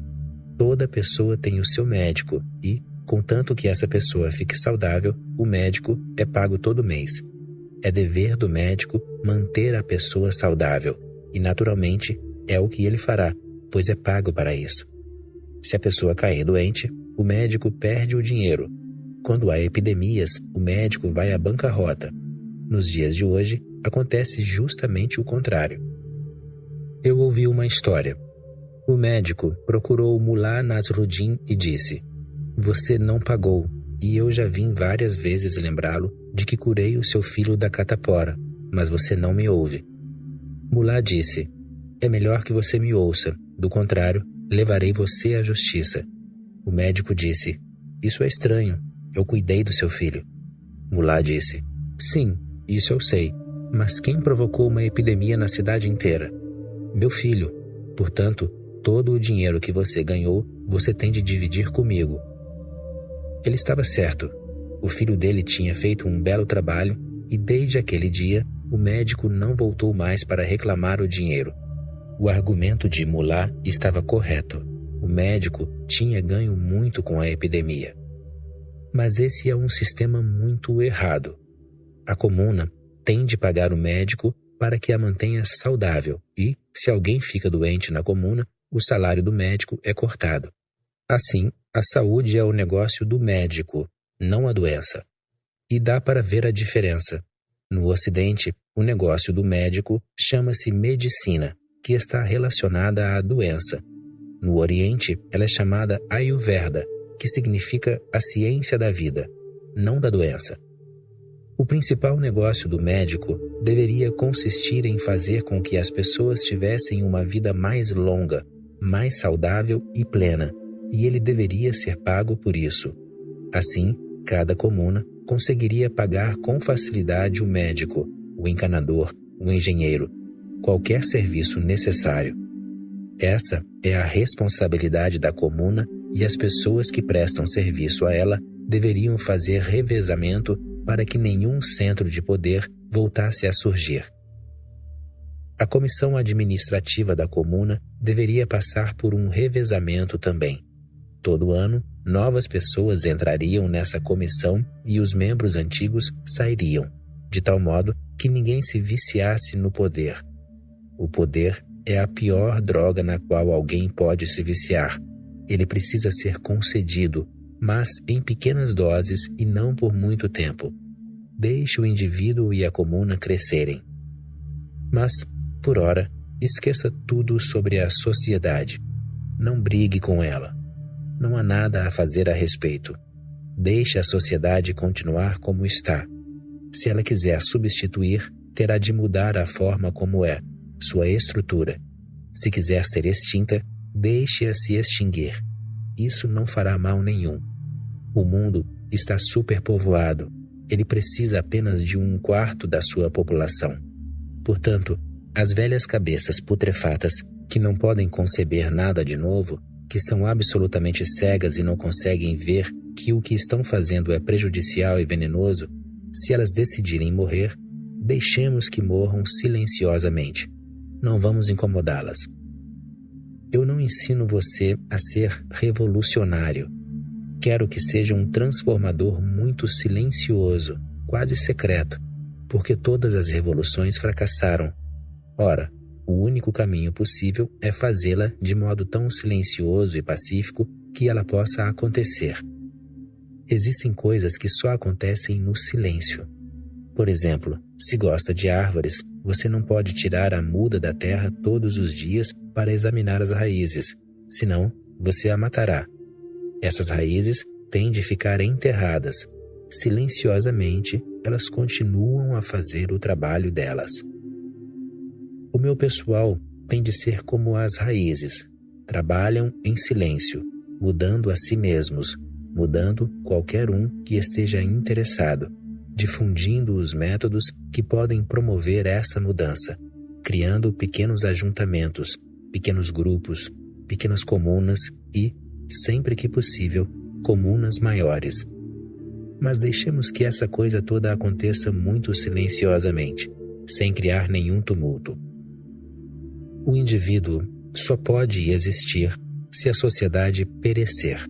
Toda pessoa tem o seu médico e, contanto que essa pessoa fique saudável, o médico é pago todo mês. É dever do médico manter a pessoa saudável e, naturalmente, é o que ele fará, pois é pago para isso. Se a pessoa cair doente, o médico perde o dinheiro. Quando há epidemias, o médico vai à bancarrota. Nos dias de hoje, acontece justamente o contrário. Eu ouvi uma história. O médico procurou Mullah Nasruddin e disse: "Você não pagou, e eu já vim várias vezes lembrá-lo de que curei o seu filho da catapora, mas você não me ouve." Mullah disse: "É melhor que você me ouça, do contrário, levarei você à justiça." O médico disse: "Isso é estranho, eu cuidei do seu filho." Mullah disse: "Sim, isso eu sei, mas quem provocou uma epidemia na cidade inteira? Meu filho. Portanto, todo o dinheiro que você ganhou, você tem de dividir comigo." Ele estava certo. O filho dele tinha feito um belo trabalho e desde aquele dia, o médico não voltou mais para reclamar o dinheiro. O argumento de Mullah estava correto. O médico tinha ganho muito com a epidemia. Mas esse é um sistema muito errado. A comuna tem de pagar o médico para que a mantenha saudável e, se alguém fica doente na comuna, o salário do médico é cortado. Assim, a saúde é o negócio do médico, não a doença. E dá para ver a diferença. No Ocidente, o negócio do médico chama-se medicina, que está relacionada à doença. No Oriente, ela é chamada Ayurveda, que significa a ciência da vida, não da doença. O principal negócio do médico deveria consistir em fazer com que as pessoas tivessem uma vida mais longa, mais saudável e plena, e ele deveria ser pago por isso. Assim, cada comuna conseguiria pagar com facilidade o médico, o encanador, o engenheiro, qualquer serviço necessário. Essa é a responsabilidade da comuna e as pessoas que prestam serviço a ela deveriam fazer revezamento para que nenhum centro de poder voltasse a surgir. A comissão administrativa da comuna deveria passar por um revezamento também. Todo ano, novas pessoas entrariam nessa comissão e os membros antigos sairiam, de tal modo que ninguém se viciasse no poder. O poder é a pior droga na qual alguém pode se viciar. Ele precisa ser concedido, mas em pequenas doses e não por muito tempo. Deixe o indivíduo e a comuna crescerem. Mas, por ora, esqueça tudo sobre a sociedade. Não brigue com ela. Não há nada a fazer a respeito. Deixe a sociedade continuar como está. Se ela quiser substituir, terá de mudar a forma como é, sua estrutura. Se quiser ser extinta, deixe-a se extinguir. Isso não fará mal nenhum. O mundo está superpovoado. Ele precisa apenas de 1/4 da sua população. Portanto, as velhas cabeças putrefatas, que não podem conceber nada de novo, que são absolutamente cegas e não conseguem ver que o que estão fazendo é prejudicial e venenoso, se elas decidirem morrer, deixemos que morram silenciosamente. Não vamos incomodá-las. Eu não ensino você a ser revolucionário. Quero que seja um transformador muito silencioso, quase secreto, porque todas as revoluções fracassaram. Ora, o único caminho possível é fazê-la de modo tão silencioso e pacífico que ela possa acontecer. Existem coisas que só acontecem no silêncio. Por exemplo, se gosta de árvores, você não pode tirar a muda da terra todos os dias para examinar as raízes, senão você a matará. Essas raízes têm de ficar enterradas. Silenciosamente, elas continuam a fazer o trabalho delas. O meu pessoal tem de ser como as raízes. Trabalham em silêncio, mudando a si mesmos, mudando qualquer um que esteja interessado, difundindo os métodos que podem promover essa mudança, criando pequenos ajuntamentos, pequenos grupos, pequenas comunas e, sempre que possível, comunas maiores. Mas deixemos que essa coisa toda aconteça muito silenciosamente, sem criar nenhum tumulto. O indivíduo só pode existir se a sociedade perecer.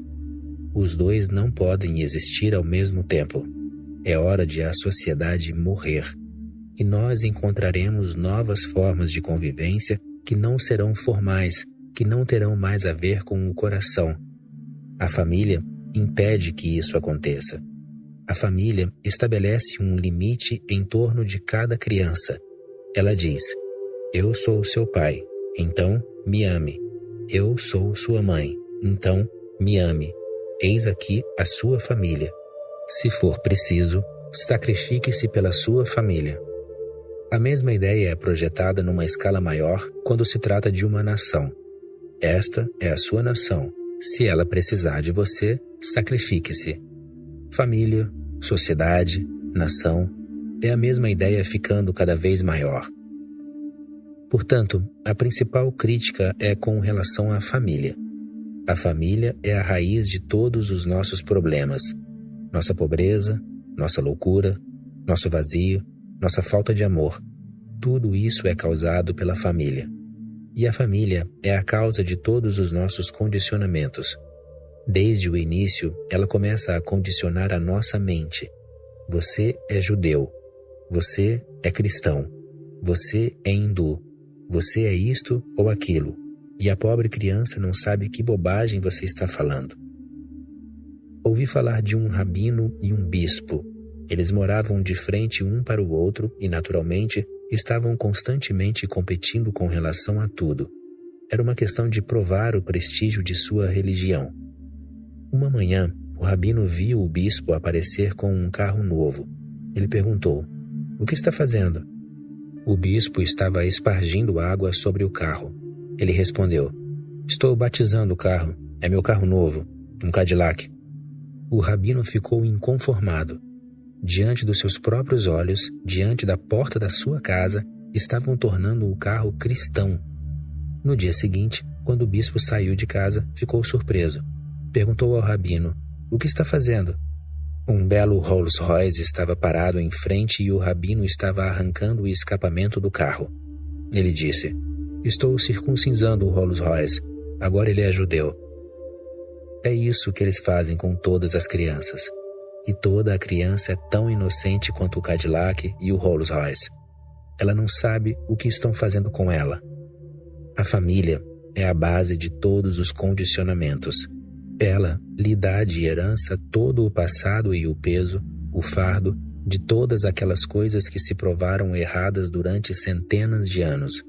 Os dois não podem existir ao mesmo tempo. É hora de a sociedade morrer. E nós encontraremos novas formas de convivência que não serão formais, que não terão mais a ver com o coração. A família impede que isso aconteça. A família estabelece um limite em torno de cada criança. Ela diz: "Eu sou o seu pai, então me ame." Eu sou sua mãe, então me ame. Eis aqui a sua família. Se for preciso, sacrifique-se pela sua família. A mesma ideia é projetada numa escala maior quando se trata de uma nação. Esta é a sua nação. Se ela precisar de você, sacrifique-se. Família, sociedade, nação, é a mesma ideia ficando cada vez maior. Portanto, a principal crítica é com relação à família. A família é a raiz de todos os nossos problemas. Nossa pobreza, nossa loucura, nosso vazio, nossa falta de amor. Tudo isso é causado pela família. E a família é a causa de todos os nossos condicionamentos. Desde o início, ela começa a condicionar a nossa mente. Você é judeu. Você é cristão. Você é hindu. Você é isto ou aquilo. E a pobre criança não sabe que bobagem você está falando. Ouvi falar de um rabino e um bispo. Eles moravam de frente um para o outro e, naturalmente, estavam constantemente competindo com relação a tudo. Era uma questão de provar o prestígio de sua religião. Uma manhã, o rabino viu o bispo aparecer com um carro novo. Ele perguntou: "O que está fazendo?" O bispo estava espargindo água sobre o carro. Ele respondeu: "Estou batizando o carro. É meu carro novo, um Cadillac." O rabino ficou inconformado. Diante dos seus próprios olhos, diante da porta da sua casa, estavam tornando o carro cristão. No dia seguinte, quando o bispo saiu de casa, ficou surpreso. Perguntou ao rabino: "O que está fazendo?" Um belo Rolls Royce estava parado em frente e o rabino estava arrancando o escapamento do carro. Ele disse: "Estou circuncisando o Rolls Royce. Agora ele é judeu." É isso que eles fazem com todas as crianças. E toda a criança é tão inocente quanto o Cadillac e o Rolls Royce. Ela não sabe o que estão fazendo com ela. A família é a base de todos os condicionamentos. Ela lhe dá de herança todo o passado e o peso, o fardo, de todas aquelas coisas que se provaram erradas durante centenas de anos.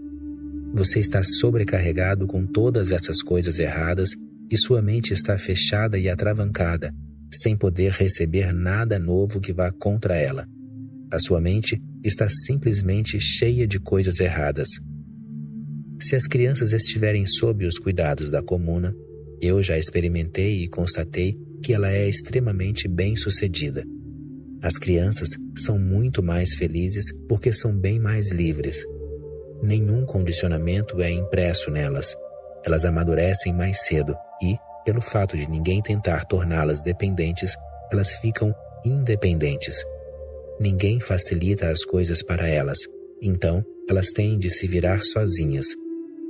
Você está sobrecarregado com todas essas coisas erradas e sua mente está fechada e atravancada, sem poder receber nada novo que vá contra ela. A sua mente está simplesmente cheia de coisas erradas. Se as crianças estiverem sob os cuidados da comuna, eu já experimentei e constatei que ela é extremamente bem-sucedida. As crianças são muito mais felizes porque são bem mais livres. Nenhum condicionamento é impresso nelas. Elas amadurecem mais cedo e, pelo fato de ninguém tentar torná-las dependentes, elas ficam independentes. Ninguém facilita as coisas para elas, então elas têm de se virar sozinhas.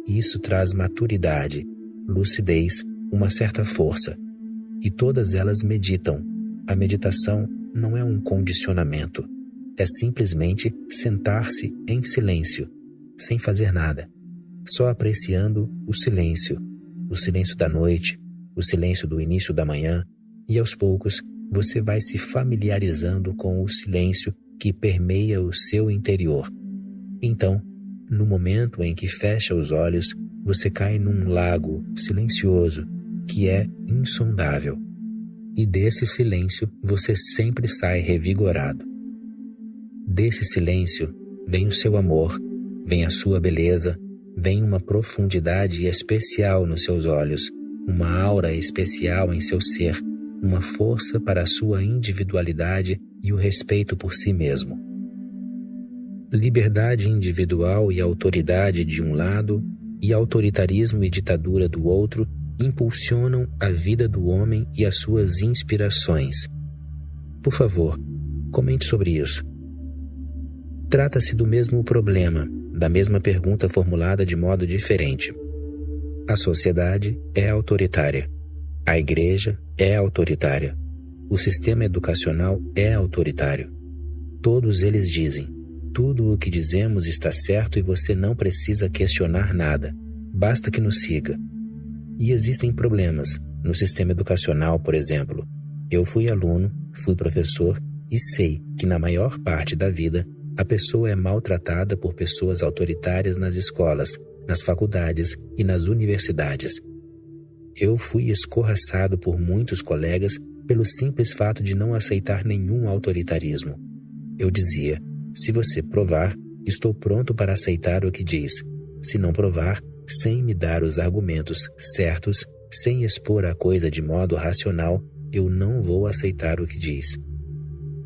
Isso traz maturidade, lucidez, uma certa força. E todas elas meditam. A meditação não é um condicionamento. É simplesmente sentar-se em silêncio, sem fazer nada, só apreciando o silêncio da noite, o silêncio do início da manhã, e aos poucos você vai se familiarizando com o silêncio que permeia o seu interior. Então, no momento em que fecha os olhos, você cai num lago silencioso que é insondável. E desse silêncio você sempre sai revigorado. Desse silêncio vem o seu amor, vem a sua beleza, vem uma profundidade especial nos seus olhos, uma aura especial em seu ser, uma força para a sua individualidade e o respeito por si mesmo. Liberdade individual e autoridade de um lado, e autoritarismo e ditadura do outro, impulsionam a vida do homem e as suas inspirações. Por favor, comente sobre isso. Trata-se do mesmo problema, da mesma pergunta formulada de modo diferente. A sociedade é autoritária. A igreja é autoritária. O sistema educacional é autoritário. Todos eles dizem: tudo o que dizemos está certo e você não precisa questionar nada. Basta que nos siga. E existem problemas. No sistema educacional, por exemplo, eu fui aluno, fui professor e sei que na maior parte da vida a pessoa é maltratada por pessoas autoritárias nas escolas, nas faculdades e nas universidades. Eu fui escorraçado por muitos colegas pelo simples fato de não aceitar nenhum autoritarismo. Eu dizia: se você provar, estou pronto para aceitar o que diz. Se não provar, sem me dar os argumentos certos, sem expor a coisa de modo racional, eu não vou aceitar o que diz.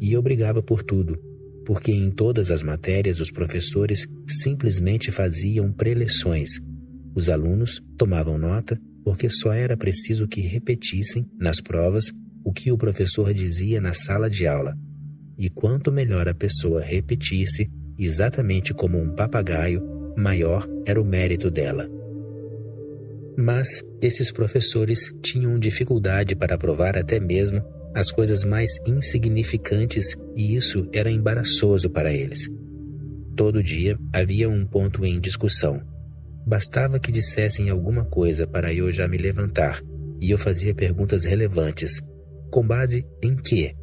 E eu brigava por tudo, porque em todas as matérias os professores simplesmente faziam preleções. Os alunos tomavam nota porque só era preciso que repetissem, nas provas, o que o professor dizia na sala de aula. E quanto melhor a pessoa repetisse, exatamente como um papagaio, maior era o mérito dela. Mas esses professores tinham dificuldade para provar até mesmo as coisas mais insignificantes, e isso era embaraçoso para eles. Todo dia havia um ponto em discussão. Bastava que dissessem alguma coisa para eu já me levantar, e eu fazia perguntas relevantes. Com base em quê?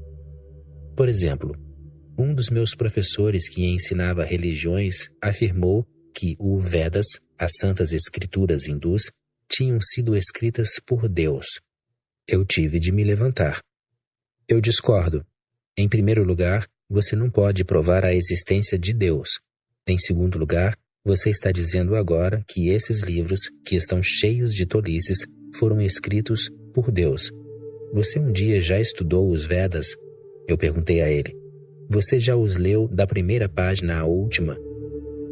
Por exemplo, um dos meus professores que ensinava religiões afirmou que o Vedas, as santas escrituras hindus, tinham sido escritas por Deus. Eu tive de me levantar. Eu discordo. Em primeiro lugar, você não pode provar a existência de Deus. Em segundo lugar, você está dizendo agora que esses livros, que estão cheios de tolices, foram escritos por Deus. Você um dia já estudou os Vedas? Eu perguntei a ele. Você já os leu da primeira página à última?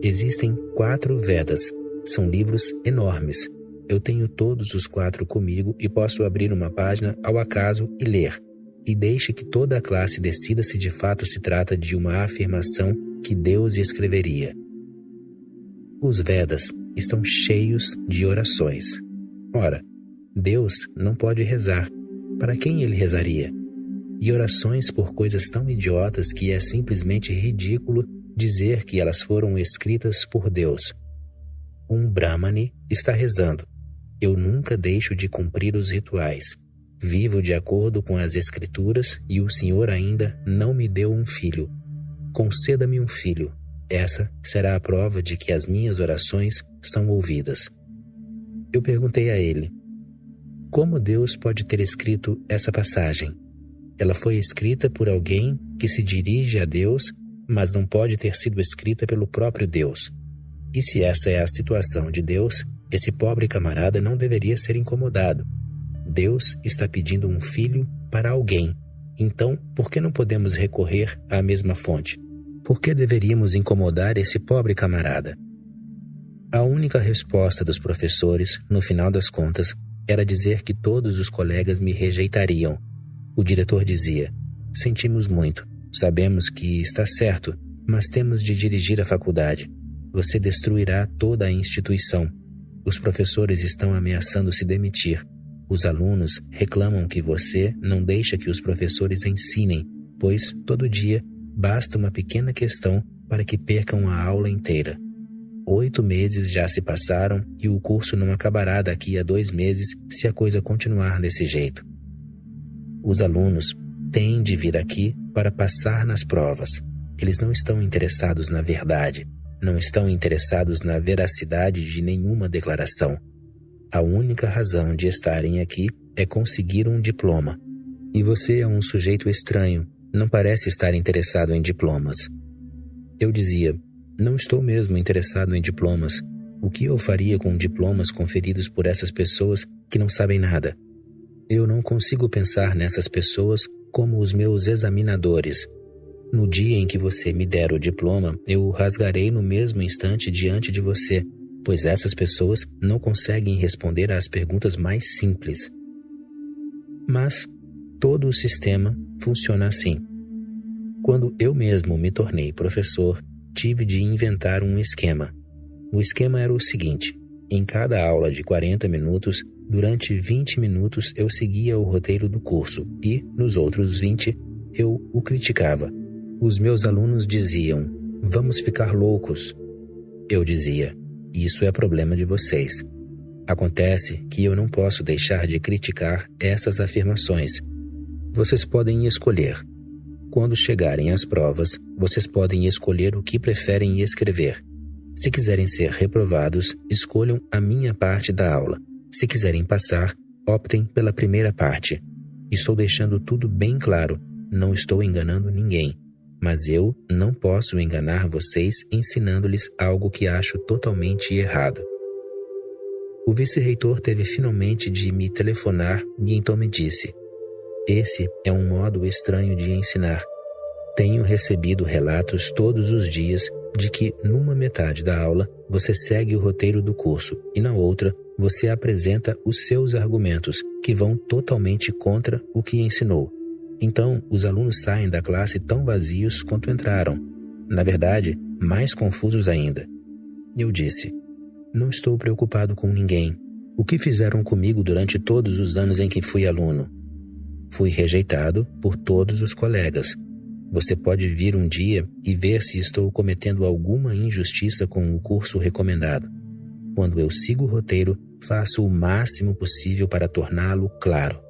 Existem 4 Vedas. São livros enormes. Eu tenho todos os 4 comigo e posso abrir uma página ao acaso e ler. E deixe que toda a classe decida se de fato se trata de uma afirmação que Deus escreveria. Os Vedas estão cheios de orações. Ora, Deus não pode rezar. Para quem ele rezaria? E orações por coisas tão idiotas que é simplesmente ridículo dizer que elas foram escritas por Deus. Um Brahmane está rezando. Eu nunca deixo de cumprir os rituais. Vivo de acordo com as escrituras e o Senhor ainda não me deu um filho. Conceda-me um filho. Essa será a prova de que as minhas orações são ouvidas. Eu perguntei a ele: como Deus pode ter escrito essa passagem? Ela foi escrita por alguém que se dirige a Deus, mas não pode ter sido escrita pelo próprio Deus. E se essa é a situação de Deus, esse pobre camarada não deveria ser incomodado. Deus está pedindo um filho para alguém. Então, por que não podemos recorrer à mesma fonte? Por que deveríamos incomodar esse pobre camarada? A única resposta dos professores, no final das contas, era dizer que todos os colegas me rejeitariam. O diretor dizia: sentimos muito, sabemos que está certo, mas temos de dirigir a faculdade. Você destruirá toda a instituição. Os professores estão ameaçando se demitir. Os alunos reclamam que você não deixa que os professores ensinem, pois, todo dia, basta uma pequena questão para que percam a aula inteira. 8 meses já se passaram e o curso não acabará daqui a 2 meses se a coisa continuar desse jeito. Os alunos têm de vir aqui para passar nas provas. Eles não estão interessados na verdade, não estão interessados na veracidade de nenhuma declaração. A única razão de estarem aqui é conseguir um diploma. E você é um sujeito estranho, não parece estar interessado em diplomas. Eu dizia: não estou mesmo interessado em diplomas. O que eu faria com diplomas conferidos por essas pessoas que não sabem nada? Eu não consigo pensar nessas pessoas como os meus examinadores. No dia em que você me der o diploma, eu o rasgarei no mesmo instante diante de você, pois essas pessoas não conseguem responder às perguntas mais simples. Mas todo o sistema funciona assim. Quando eu mesmo me tornei professor, tive de inventar um esquema. O esquema era o seguinte: em cada aula de 40 minutos, durante 20 minutos eu seguia o roteiro do curso e, nos outros 20, eu o criticava. Os meus alunos diziam: vamos ficar loucos. Eu dizia: isso é problema de vocês. Acontece que eu não posso deixar de criticar essas afirmações. Vocês podem escolher. Quando chegarem às provas, vocês podem escolher o que preferem escrever. Se quiserem ser reprovados, escolham a minha parte da aula. Se quiserem passar, optem pela primeira parte. Estou deixando tudo bem claro, não estou enganando ninguém. Mas eu não posso enganar vocês ensinando-lhes algo que acho totalmente errado. O vice-reitor teve finalmente de me telefonar e então me disse: esse é um modo estranho de ensinar. Tenho recebido relatos todos os dias de que numa metade da aula você segue o roteiro do curso e na outra você apresenta os seus argumentos que vão totalmente contra o que ensinou. Então, os alunos saem da classe tão vazios quanto entraram. Na verdade, mais confusos ainda. Eu disse: não estou preocupado com ninguém. O que fizeram comigo durante todos os anos em que fui aluno? Fui rejeitado por todos os colegas. Você pode vir um dia e ver se estou cometendo alguma injustiça com o curso recomendado. Quando eu sigo o roteiro, faço o máximo possível para torná-lo claro.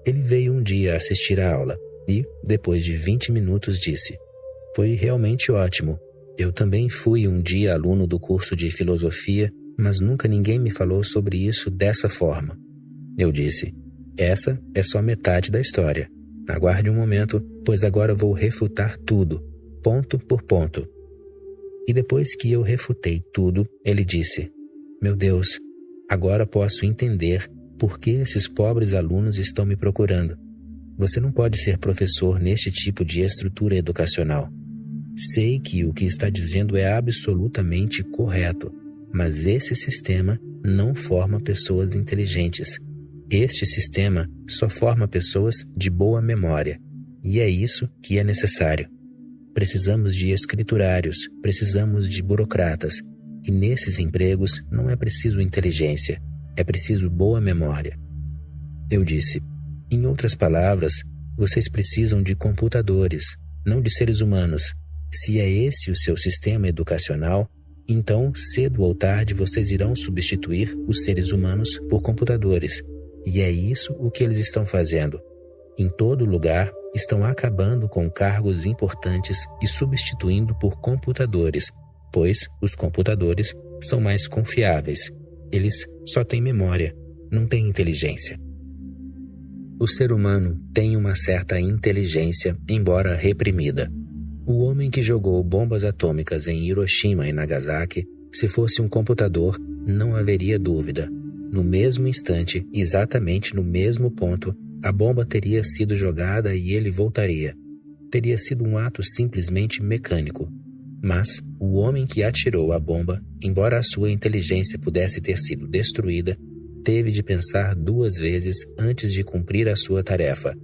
Ele veio um dia assistir a aula e, depois de 20 minutos, disse: foi realmente ótimo. Eu também fui um dia aluno do curso de filosofia, mas nunca ninguém me falou sobre isso dessa forma. Eu disse: essa é só metade da história. Aguarde um momento, pois agora vou refutar tudo, ponto por ponto. E depois que eu refutei tudo, ele disse: meu Deus, agora posso entender por que esses pobres alunos estão me procurando. Você não pode ser professor neste tipo de estrutura educacional. Sei que o que está dizendo é absolutamente correto, mas esse sistema não forma pessoas inteligentes. Este sistema só forma pessoas de boa memória, e é isso que é necessário. Precisamos de escriturários, precisamos de burocratas, e nesses empregos não é preciso inteligência, é preciso boa memória. Eu disse: em outras palavras, vocês precisam de computadores, não de seres humanos. Se é esse o seu sistema educacional, então cedo ou tarde vocês irão substituir os seres humanos por computadores. E é isso o que eles estão fazendo. Em todo lugar, estão acabando com cargos importantes e substituindo por computadores, pois os computadores são mais confiáveis. Eles só têm memória, não têm inteligência. O ser humano tem uma certa inteligência, embora reprimida. O homem que jogou bombas atômicas em Hiroshima e Nagasaki, se fosse um computador, não haveria dúvida. No mesmo instante, exatamente no mesmo ponto, a bomba teria sido jogada e ele voltaria. Teria sido um ato simplesmente mecânico. Mas o homem que atirou a bomba, embora a sua inteligência pudesse ter sido destruída, teve de pensar 2 vezes antes de cumprir a sua tarefa: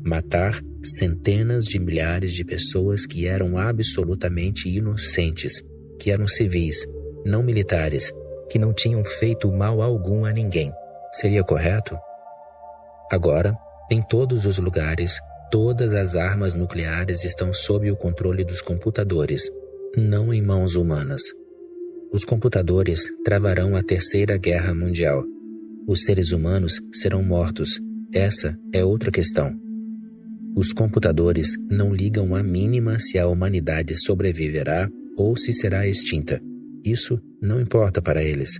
matar centenas de milhares de pessoas que eram absolutamente inocentes, que eram civis, não militares, que não tinham feito mal algum a ninguém. Seria correto? Agora, em todos os lugares, todas as armas nucleares estão sob o controle dos computadores, não em mãos humanas. Os computadores travarão a Terceira Guerra Mundial. Os seres humanos serão mortos. Essa é outra questão. Os computadores não ligam a mínima se a humanidade sobreviverá ou se será extinta. Isso não importa para eles.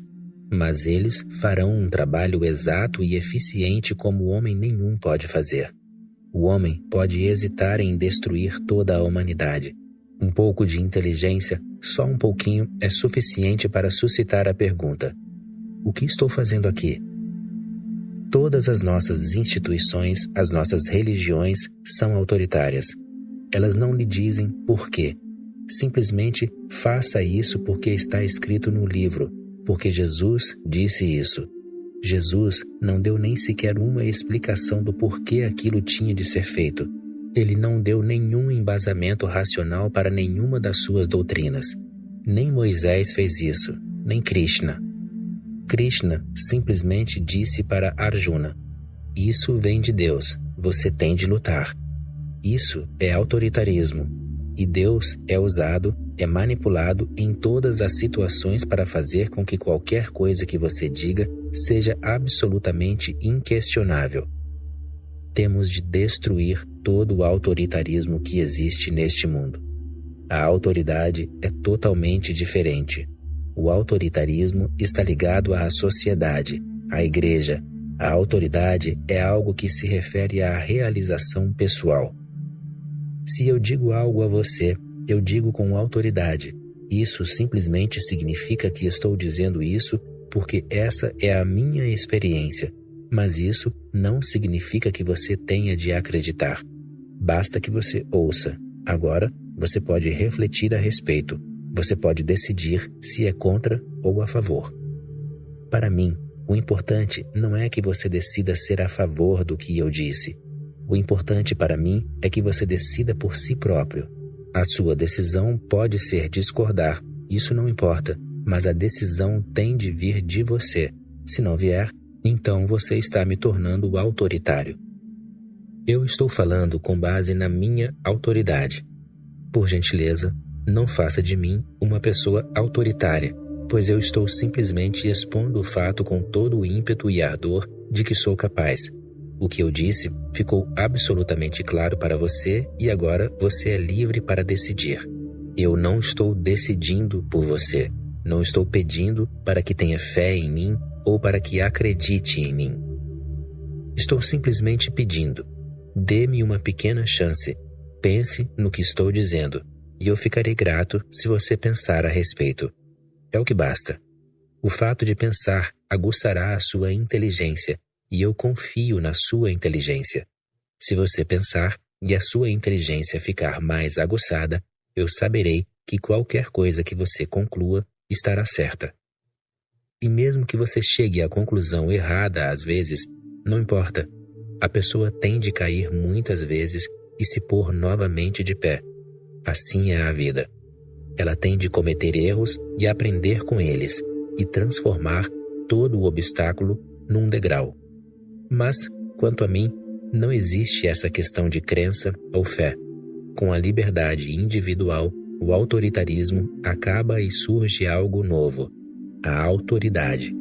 Mas eles farão um trabalho exato e eficiente como homem nenhum pode fazer. O homem pode hesitar em destruir toda a humanidade. Um pouco de inteligência, só um pouquinho, é suficiente para suscitar a pergunta: o que estou fazendo aqui? Todas as nossas instituições, as nossas religiões, são autoritárias. Elas não lhe dizem por quê. Simplesmente faça isso porque está escrito no livro, porque Jesus disse isso. Jesus não deu nem sequer uma explicação do porquê aquilo tinha de ser feito. Ele não deu nenhum embasamento racional para nenhuma das suas doutrinas. Nem Moisés fez isso, nem Krishna. Krishna simplesmente disse para Arjuna: isso vem de Deus, você tem de lutar. Isso é autoritarismo. E Deus é usado, é manipulado em todas as situações para fazer com que qualquer coisa que você diga seja absolutamente inquestionável. Temos de destruir todo o autoritarismo que existe neste mundo. A autoridade é totalmente diferente. O autoritarismo está ligado à sociedade, à igreja. A autoridade é algo que se refere à realização pessoal. Se eu digo algo a você, eu digo com autoridade. Isso simplesmente significa que estou dizendo isso porque essa é a minha experiência. Mas isso não significa que você tenha de acreditar. Basta que você ouça. Agora, você pode refletir a respeito. Você pode decidir se é contra ou a favor. Para mim, o importante não é que você decida ser a favor do que eu disse. O importante para mim é que você decida por si próprio. A sua decisão pode ser discordar, isso não importa, mas a decisão tem de vir de você. Se não vier, então você está me tornando autoritário. Eu estou falando com base na minha autoridade. Por gentileza, não faça de mim uma pessoa autoritária, pois eu estou simplesmente expondo o fato com todo o ímpeto e ardor de que sou capaz. O que eu disse ficou absolutamente claro para você e agora você é livre para decidir. Eu não estou decidindo por você. Não estou pedindo para que tenha fé em mim ou para que acredite em mim. Estou simplesmente pedindo. Dê-me uma pequena chance. Pense no que estou dizendo e eu ficarei grato se você pensar a respeito. É o que basta. O fato de pensar aguçará a sua inteligência e eu confio na sua inteligência. Se você pensar e a sua inteligência ficar mais aguçada, eu saberei que qualquer coisa que você conclua estará certa. E mesmo que você chegue à conclusão errada às vezes, não importa. A pessoa tem de cair muitas vezes e se pôr novamente de pé. Assim é a vida. Ela tem de cometer erros e aprender com eles e transformar todo o obstáculo num degrau. Mas, quanto a mim, não existe essa questão de crença ou fé. Com a liberdade individual, o autoritarismo acaba e surge algo novo, a autoridade.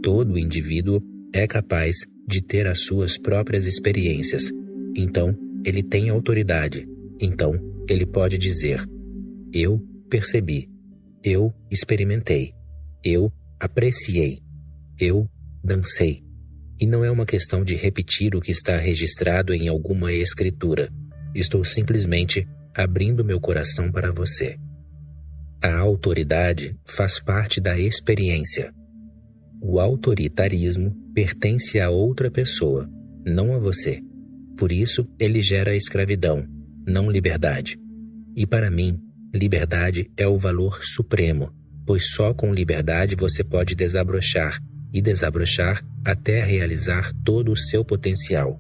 Todo indivíduo é capaz de ter as suas próprias experiências. Então, ele tem autoridade. Então, ele pode dizer: eu percebi, eu experimentei, eu apreciei, eu dancei. E não é uma questão de repetir o que está registrado em alguma escritura. Estou simplesmente abrindo meu coração para você. A autoridade faz parte da experiência. O autoritarismo pertence a outra pessoa, não a você. Por isso, ele gera escravidão, não liberdade. E para mim, liberdade é o valor supremo, pois só com liberdade você pode desabrochar e desabrochar até realizar todo o seu potencial.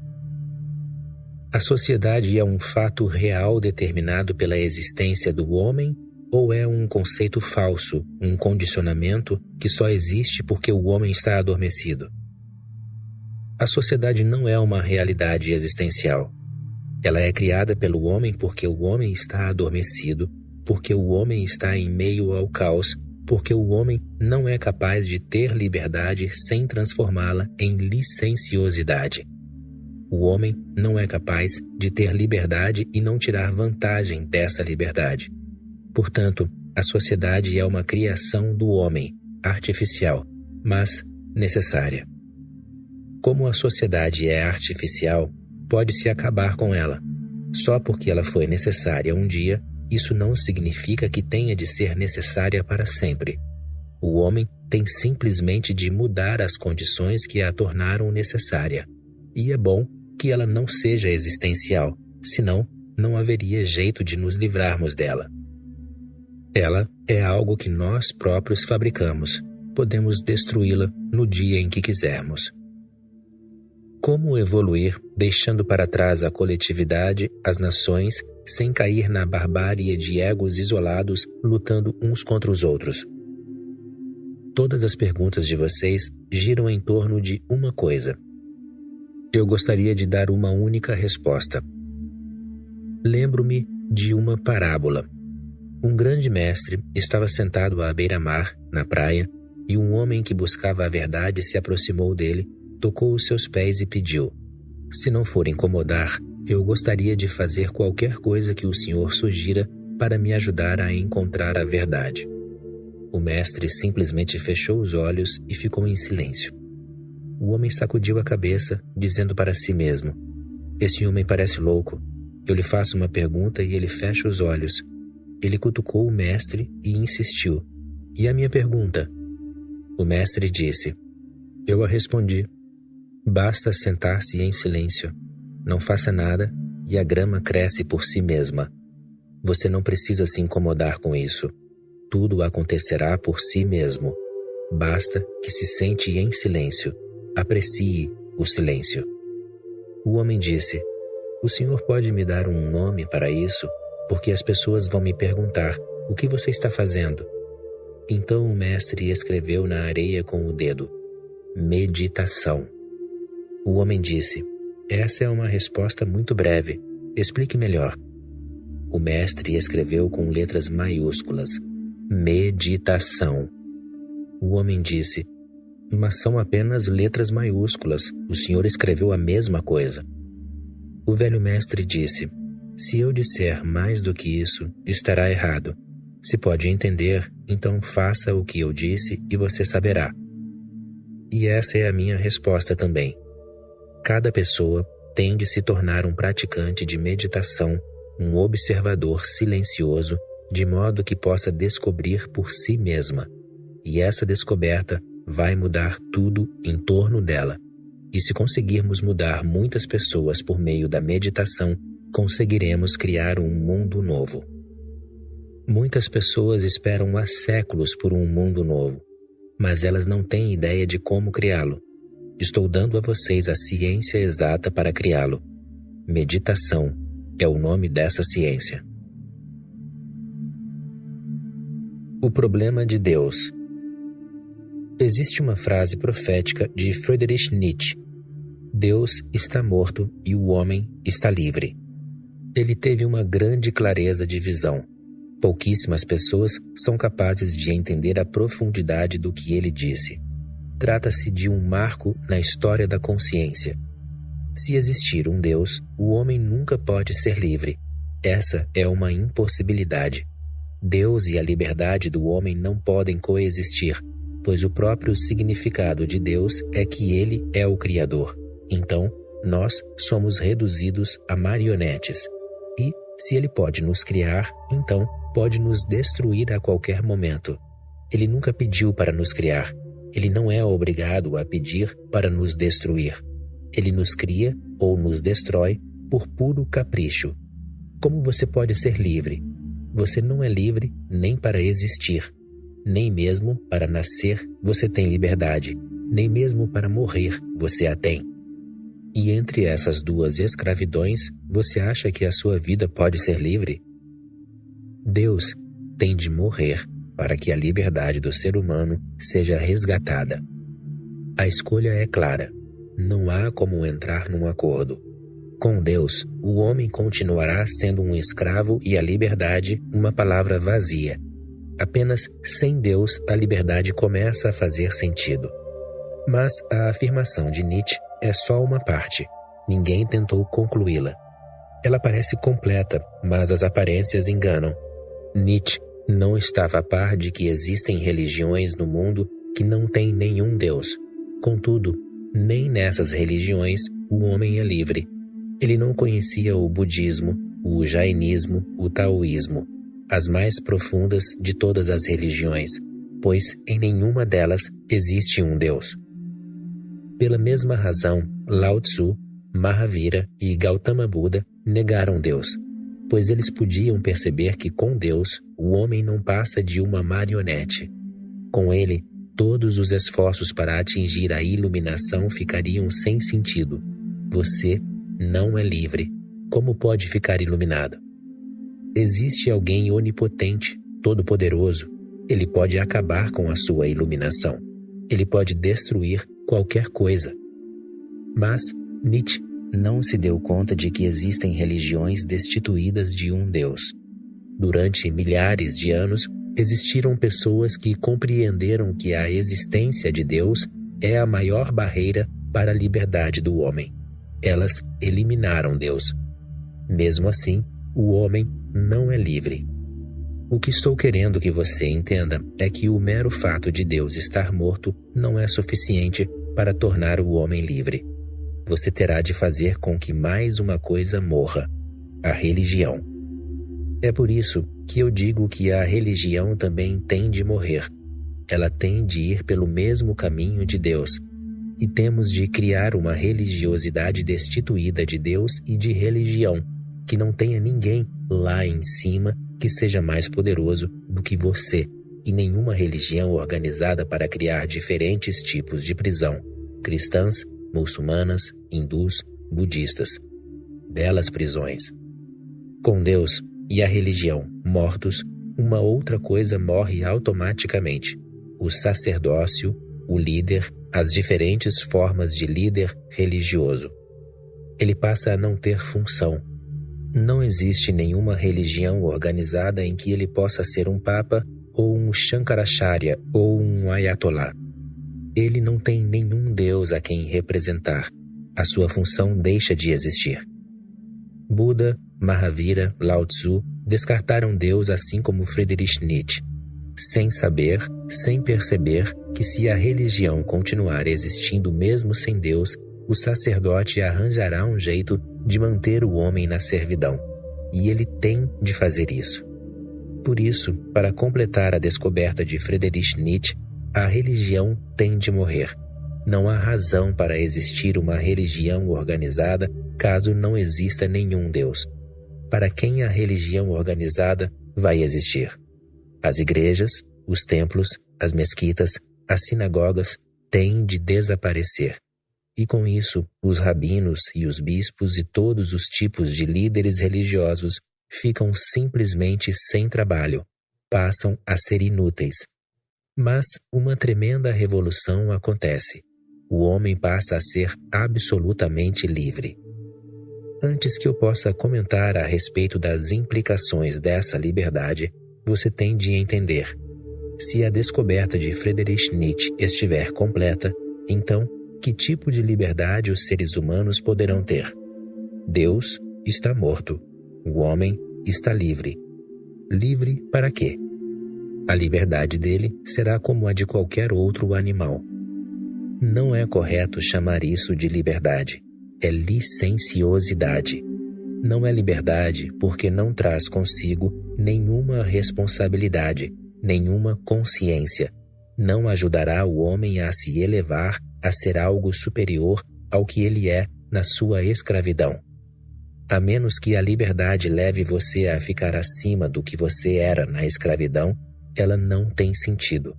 A sociedade é um fato real determinado pela existência do homem ou é um conceito falso, um condicionamento que só existe porque o homem está adormecido? A sociedade não é uma realidade existencial. Ela é criada pelo homem porque o homem está adormecido, porque o homem está em meio ao caos, porque o homem não é capaz de ter liberdade sem transformá-la em licenciosidade. O homem não é capaz de ter liberdade e não tirar vantagem dessa liberdade. Portanto, a sociedade é uma criação do homem, artificial, mas necessária. Como a sociedade é artificial, pode-se acabar com ela. Só porque ela foi necessária um dia, isso não significa que tenha de ser necessária para sempre. O homem tem simplesmente de mudar as condições que a tornaram necessária. E é bom que ela não seja existencial, senão não haveria jeito de nos livrarmos dela. Ela é algo que nós próprios fabricamos. Podemos destruí-la no dia em que quisermos. Como evoluir deixando para trás a coletividade, as nações, sem cair na barbárie de egos isolados lutando uns contra os outros? Todas as perguntas de vocês giram em torno de uma coisa. Eu gostaria de dar uma única resposta. Lembro-me de uma parábola. Um grande mestre estava sentado à beira-mar, na praia, e um homem que buscava a verdade se aproximou dele, tocou os seus pés e pediu: se não for incomodar, eu gostaria de fazer qualquer coisa que o senhor sugira para me ajudar a encontrar a verdade. O mestre simplesmente fechou os olhos e ficou em silêncio. O homem sacudiu a cabeça, dizendo para si mesmo: "Esse homem parece louco. Eu lhe faço uma pergunta e ele fecha os olhos." Ele cutucou o mestre e insistiu: "E a minha pergunta?" O mestre disse: "Eu a respondi. Basta sentar-se em silêncio. Não faça nada e a grama cresce por si mesma. Você não precisa se incomodar com isso. Tudo acontecerá por si mesmo. Basta que se sente em silêncio. Aprecie o silêncio." O homem disse: "O senhor pode me dar um nome para isso? Porque as pessoas vão me perguntar: o que você está fazendo?" Então o mestre escreveu na areia com o dedo: "Meditação." O homem disse: "Essa é uma resposta muito breve. Explique melhor." O mestre escreveu com letras maiúsculas: "Meditação." O homem disse: "Mas são apenas letras maiúsculas. O senhor escreveu a mesma coisa." O velho mestre disse: "Se eu disser mais do que isso, estará errado. Se pode entender, então faça o que eu disse e você saberá." E essa é a minha resposta também. Cada pessoa tem de se tornar um praticante de meditação, um observador silencioso, de modo que possa descobrir por si mesma. E essa descoberta vai mudar tudo em torno dela. E se conseguirmos mudar muitas pessoas por meio da meditação, conseguiremos criar um mundo novo. Muitas pessoas esperam há séculos por um mundo novo, mas elas não têm ideia de como criá-lo. Estou dando a vocês a ciência exata para criá-lo. Meditação é o nome dessa ciência. O problema de Deus. Existe uma frase profética de Friedrich Nietzsche: "Deus está morto e o homem está livre." Ele teve uma grande clareza de visão. Pouquíssimas pessoas são capazes de entender a profundidade do que ele disse. Trata-se de um marco na história da consciência. Se existir um Deus, o homem nunca pode ser livre. Essa é uma impossibilidade. Deus e a liberdade do homem não podem coexistir, pois o próprio significado de Deus é que ele é o Criador. Então, nós somos reduzidos a marionetes. E, se ele pode nos criar, então pode nos destruir a qualquer momento. Ele nunca pediu para nos criar. Ele não é obrigado a pedir para nos destruir. Ele nos cria ou nos destrói por puro capricho. Como você pode ser livre? Você não é livre nem para existir. Nem mesmo para nascer você tem liberdade. Nem mesmo para morrer você a tem. E entre essas duas escravidões, você acha que a sua vida pode ser livre? Deus tem de morrer para que a liberdade do ser humano seja resgatada. A escolha é clara. Não há como entrar num acordo. Com Deus, o homem continuará sendo um escravo e a liberdade uma palavra vazia. Apenas sem Deus a liberdade começa a fazer sentido. Mas a afirmação de Nietzsche é só uma parte. Ninguém tentou concluí-la. Ela parece completa, mas as aparências enganam. Nietzsche não estava a par de que existem religiões no mundo que não têm nenhum Deus. Contudo, nem nessas religiões o homem é livre. Ele não conhecia o budismo, o jainismo, o taoísmo, as mais profundas de todas as religiões, pois em nenhuma delas existe um Deus. Pela mesma razão, Lao Tzu, Mahavira e Gautama Buda negaram Deus, pois eles podiam perceber que com Deus o homem não passa de uma marionete. Com ele, todos os esforços para atingir a iluminação ficariam sem sentido. Você não é livre. Como pode ficar iluminado? Existe alguém onipotente, todo-poderoso. Ele pode acabar com a sua iluminação. Ele pode destruir qualquer coisa. Mas Nietzsche não se deu conta de que existem religiões destituídas de um Deus. Durante milhares de anos, existiram pessoas que compreenderam que a existência de Deus é a maior barreira para a liberdade do homem. Elas eliminaram Deus. Mesmo assim, o homem não é livre. O que estou querendo que você entenda é que o mero fato de Deus estar morto não é suficiente para tornar o homem livre. Você terá de fazer com que mais uma coisa morra: a religião. É por isso que eu digo que a religião também tem de morrer. Ela tem de ir pelo mesmo caminho de Deus. E temos de criar uma religiosidade destituída de Deus e de religião, que não tenha ninguém lá em cima que seja mais poderoso do que você, e nenhuma religião organizada para criar diferentes tipos de prisão: cristãs, muçulmanas, hindus, budistas. Belas prisões. Com Deus e a religião mortos, uma outra coisa morre automaticamente: o sacerdócio, o líder, as diferentes formas de líder religioso. Ele passa a não ter função. Não existe nenhuma religião organizada em que ele possa ser um papa, ou um Shankaracharya, ou um Ayatollah. Ele não tem nenhum Deus a quem representar. A sua função deixa de existir. Buda, Mahavira, Lao Tzu descartaram Deus assim como Friedrich Nietzsche, sem saber, sem perceber que se a religião continuar existindo mesmo sem Deus, o sacerdote arranjará um jeito de manter o homem na servidão, e ele tem de fazer isso. Por isso, para completar a descoberta de Friedrich Nietzsche, a religião tem de morrer. Não há razão para existir uma religião organizada caso não exista nenhum Deus. Para quem a religião organizada vai existir? As igrejas, os templos, as mesquitas, as sinagogas têm de desaparecer. E com isso, os rabinos e os bispos e todos os tipos de líderes religiosos ficam simplesmente sem trabalho, passam a ser inúteis. Mas uma tremenda revolução acontece. O homem passa a ser absolutamente livre. Antes que eu possa comentar a respeito das implicações dessa liberdade, você tem de entender. Se a descoberta de Friedrich Nietzsche estiver completa, então, que tipo de liberdade os seres humanos poderão ter? Deus está morto. O homem está livre. Livre para quê? A liberdade dele será como a de qualquer outro animal. Não é correto chamar isso de liberdade. É licenciosidade. Não é liberdade porque não traz consigo nenhuma responsabilidade, nenhuma consciência. Não ajudará o homem a se elevar, a ser algo superior ao que ele é na sua escravidão. A menos que a liberdade leve você a ficar acima do que você era na escravidão, ela não tem sentido.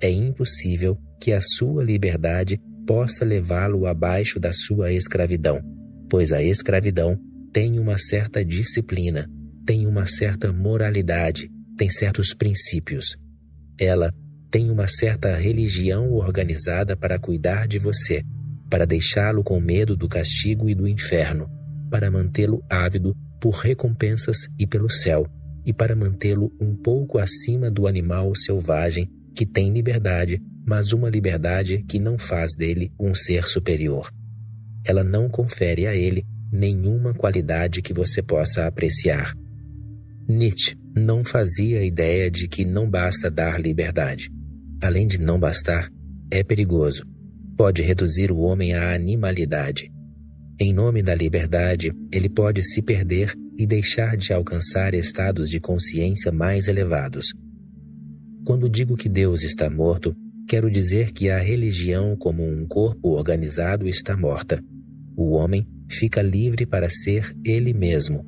É impossível que a sua liberdade possa levá-lo abaixo da sua escravidão, pois a escravidão tem uma certa disciplina, tem uma certa moralidade, tem certos princípios. Ela tem uma certa religião organizada para cuidar de você, para deixá-lo com medo do castigo e do inferno, para mantê-lo ávido por recompensas e pelo céu, e para mantê-lo um pouco acima do animal selvagem que tem liberdade, mas uma liberdade que não faz dele um ser superior. Ela não confere a ele nenhuma qualidade que você possa apreciar. Nietzsche não fazia ideia de que não basta dar liberdade. Além de não bastar, é perigoso. Pode reduzir o homem à animalidade. Em nome da liberdade, ele pode se perder e deixar de alcançar estados de consciência mais elevados. Quando digo que Deus está morto, quero dizer que a religião como um corpo organizado está morta. O homem fica livre para ser ele mesmo.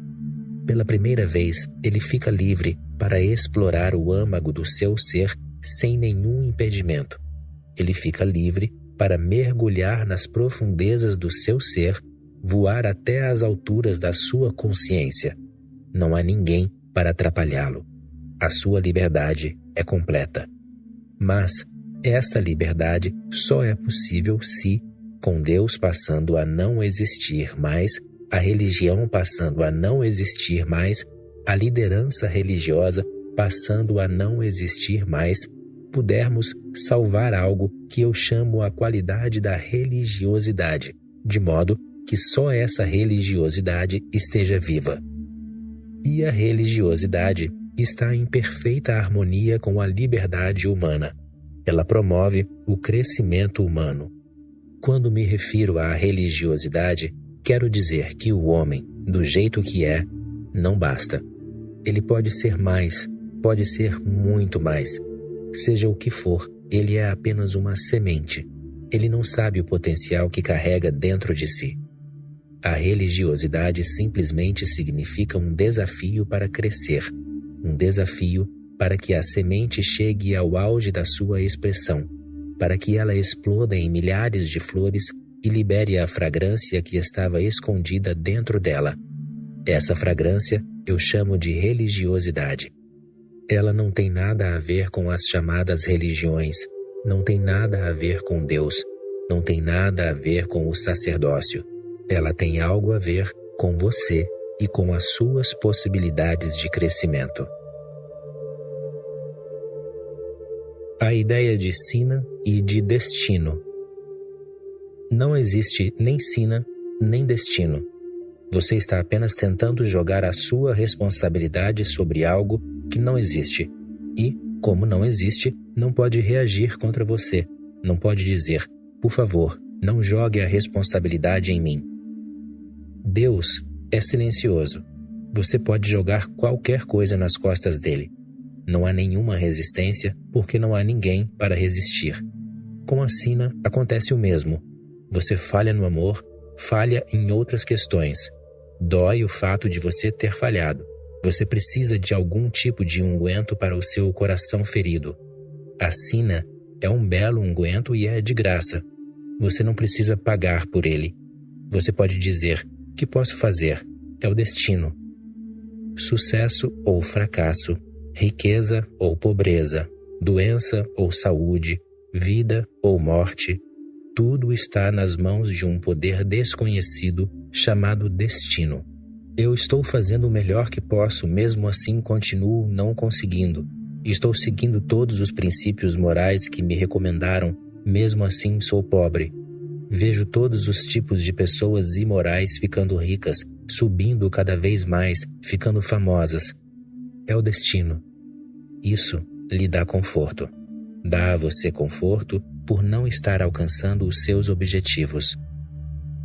Pela primeira vez, ele fica livre para explorar o âmago do seu ser sem nenhum impedimento. Ele fica livre para mergulhar nas profundezas do seu ser, voar até as alturas da sua consciência. Não há ninguém para atrapalhá-lo. A sua liberdade é completa. Mas essa liberdade só é possível se, com Deus passando a não existir mais, a religião passando a não existir mais, a liderança religiosa passando a não existir mais, pudermos salvar algo que eu chamo a qualidade da religiosidade, de modo que só essa religiosidade esteja viva. E a religiosidade está em perfeita harmonia com a liberdade humana. Ela promove o crescimento humano. Quando me refiro à religiosidade, quero dizer que o homem, do jeito que é, não basta. Ele pode ser mais, pode ser muito mais. Seja o que for, ele é apenas uma semente. Ele não sabe o potencial que carrega dentro de si. A religiosidade simplesmente significa um desafio para crescer, um desafio para que a semente chegue ao auge da sua expressão, para que ela exploda em milhares de flores e libere a fragrância que estava escondida dentro dela. Essa fragrância eu chamo de religiosidade. Ela não tem nada a ver com as chamadas religiões, não tem nada a ver com Deus, não tem nada a ver com o sacerdócio. Ela tem algo a ver com você e com as suas possibilidades de crescimento. A ideia de sina e de destino. Não existe nem sina, nem destino. Você está apenas tentando jogar a sua responsabilidade sobre algo que não existe. E, como não existe, não pode reagir contra você. Não pode dizer, por favor, não jogue a responsabilidade em mim. Deus é silencioso. Você pode jogar qualquer coisa nas costas dele. Não há nenhuma resistência porque não há ninguém para resistir. Com a sina acontece o mesmo. Você falha no amor, falha em outras questões. Dói o fato de você ter falhado. Você precisa de algum tipo de unguento para o seu coração ferido. A sina é um belo unguento e é de graça. Você não precisa pagar por ele. Você pode dizer, o que posso fazer? É o destino. Sucesso ou fracasso, riqueza ou pobreza, doença ou saúde, vida ou morte, tudo está nas mãos de um poder desconhecido chamado destino. Eu estou fazendo o melhor que posso, mesmo assim continuo não conseguindo. Estou seguindo todos os princípios morais que me recomendaram, mesmo assim sou pobre. Vejo todos os tipos de pessoas imorais ficando ricas, subindo cada vez mais, ficando famosas. É o destino. Isso lhe dá conforto. Dá a você conforto por não estar alcançando os seus objetivos.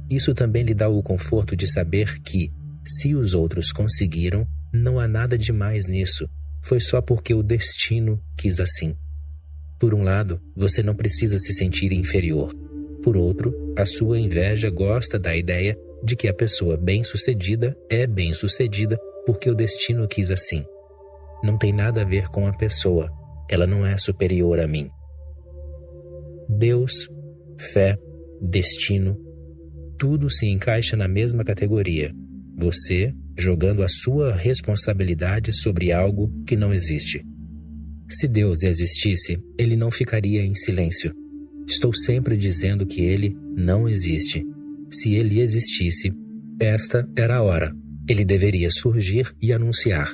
Isso também lhe dá o conforto de saber que, se os outros conseguiram, não há nada de mais nisso. Foi só porque o destino quis assim. Por um lado, você não precisa se sentir inferior. Por outro, a sua inveja gosta da ideia de que a pessoa bem-sucedida é bem-sucedida porque o destino quis assim. Não tem nada a ver com a pessoa. Ela não é superior a mim. Deus, fé, destino, tudo se encaixa na mesma categoria. Você jogando a sua responsabilidade sobre algo que não existe. Se Deus existisse, ele não ficaria em silêncio. Estou sempre dizendo que ele não existe. Se ele existisse, esta era a hora. Ele deveria surgir e anunciar.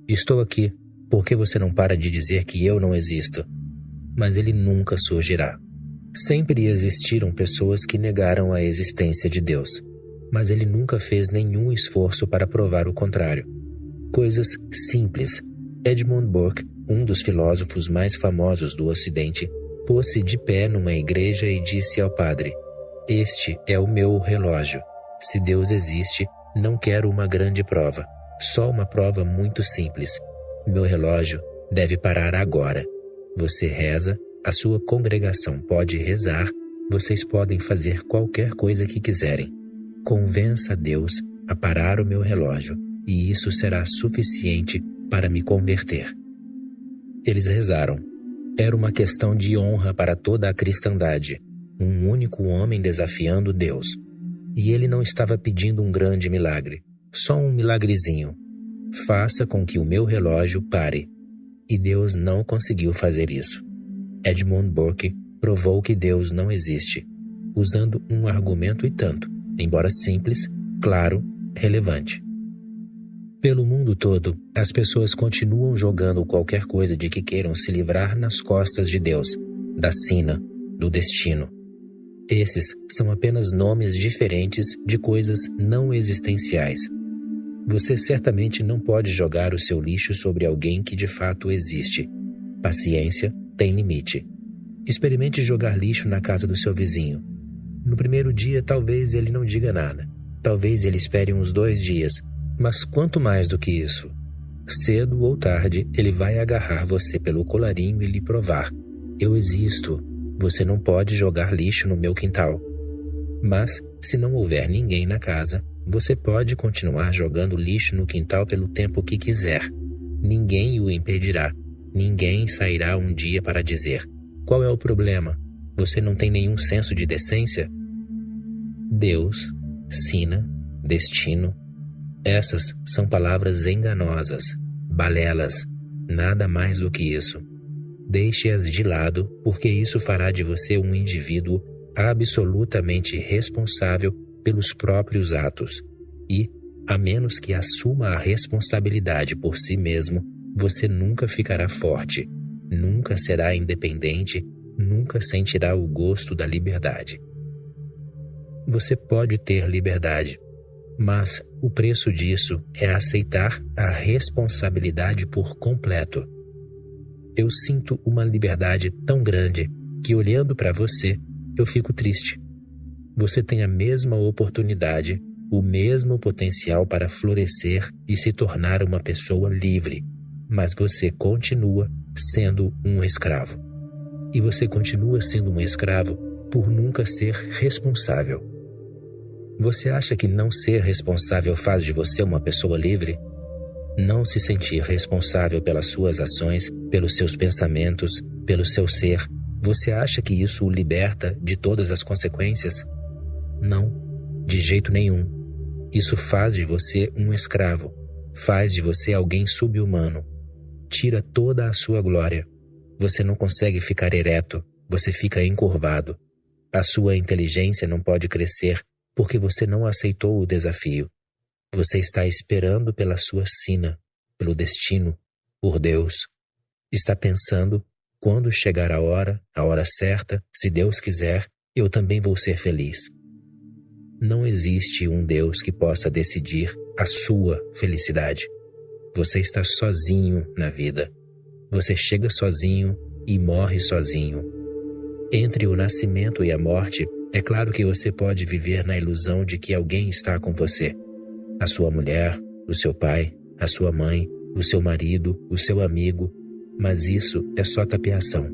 Estou aqui, por que você não para de dizer que eu não existo? Mas ele nunca surgirá. Sempre existiram pessoas que negaram a existência de Deus, mas ele nunca fez nenhum esforço para provar o contrário. Coisas simples. Edmund Burke, um dos filósofos mais famosos do Ocidente, pôs-se de pé numa igreja e disse ao padre: "Este é o meu relógio. Se Deus existe, não quero uma grande prova, só uma prova muito simples. Meu relógio deve parar agora. Você reza, a sua congregação pode rezar, vocês podem fazer qualquer coisa que quiserem. Convença Deus a parar o meu relógio, e isso será suficiente para me converter." Eles rezaram. Era uma questão de honra para toda a cristandade, um único homem desafiando Deus. E ele não estava pedindo um grande milagre, só um milagrezinho. Faça com que o meu relógio pare. E Deus não conseguiu fazer isso. Edmund Burke provou que Deus não existe, usando um argumento e tanto, embora simples, claro, relevante. Pelo mundo todo, as pessoas continuam jogando qualquer coisa de que queiram se livrar nas costas de Deus, da sina, do destino. Esses são apenas nomes diferentes de coisas não existenciais. Você certamente não pode jogar o seu lixo sobre alguém que de fato existe. Paciência tem limite. Experimente jogar lixo na casa do seu vizinho. No primeiro dia, talvez ele não diga nada. Talvez ele espere uns 2 dias. Mas quanto mais do que isso? Cedo ou tarde, ele vai agarrar você pelo colarinho e lhe provar: eu existo. Você não pode jogar lixo no meu quintal. Mas, se não houver ninguém na casa, você pode continuar jogando lixo no quintal pelo tempo que quiser. Ninguém o impedirá. Ninguém sairá um dia para dizer: qual é o problema? Você não tem nenhum senso de decência? Deus, sina, destino. Essas são palavras enganosas, balelas, nada mais do que isso. Deixe-as de lado, porque isso fará de você um indivíduo absolutamente responsável pelos próprios atos. E, a menos que assuma a responsabilidade por si mesmo, você nunca ficará forte, nunca será independente, nunca sentirá o gosto da liberdade. Você pode ter liberdade, mas o preço disso é aceitar a responsabilidade por completo. Eu sinto uma liberdade tão grande que, olhando para você, eu fico triste. Você tem a mesma oportunidade, o mesmo potencial para florescer e se tornar uma pessoa livre, mas você continua sendo um escravo. E você continua sendo um escravo por nunca ser responsável. Você acha que não ser responsável faz de você uma pessoa livre? Não se sentir responsável pelas suas ações, pelos seus pensamentos, pelo seu ser, você acha que isso o liberta de todas as consequências? Não, de jeito nenhum. Isso faz de você um escravo, faz de você alguém sub-humano. Tira toda a sua glória. Você não consegue ficar ereto, você fica encurvado. A sua inteligência não pode crescer porque você não aceitou o desafio. Você está esperando pela sua sina, pelo destino, por Deus. Está pensando: quando chegar a hora certa, se Deus quiser, eu também vou ser feliz. Não existe um Deus que possa decidir a sua felicidade. Você está sozinho na vida. Você chega sozinho e morre sozinho. Entre o nascimento e a morte, é claro que você pode viver na ilusão de que alguém está com você. A sua mulher, o seu pai, a sua mãe, o seu marido, o seu amigo. Mas isso é só tapeação.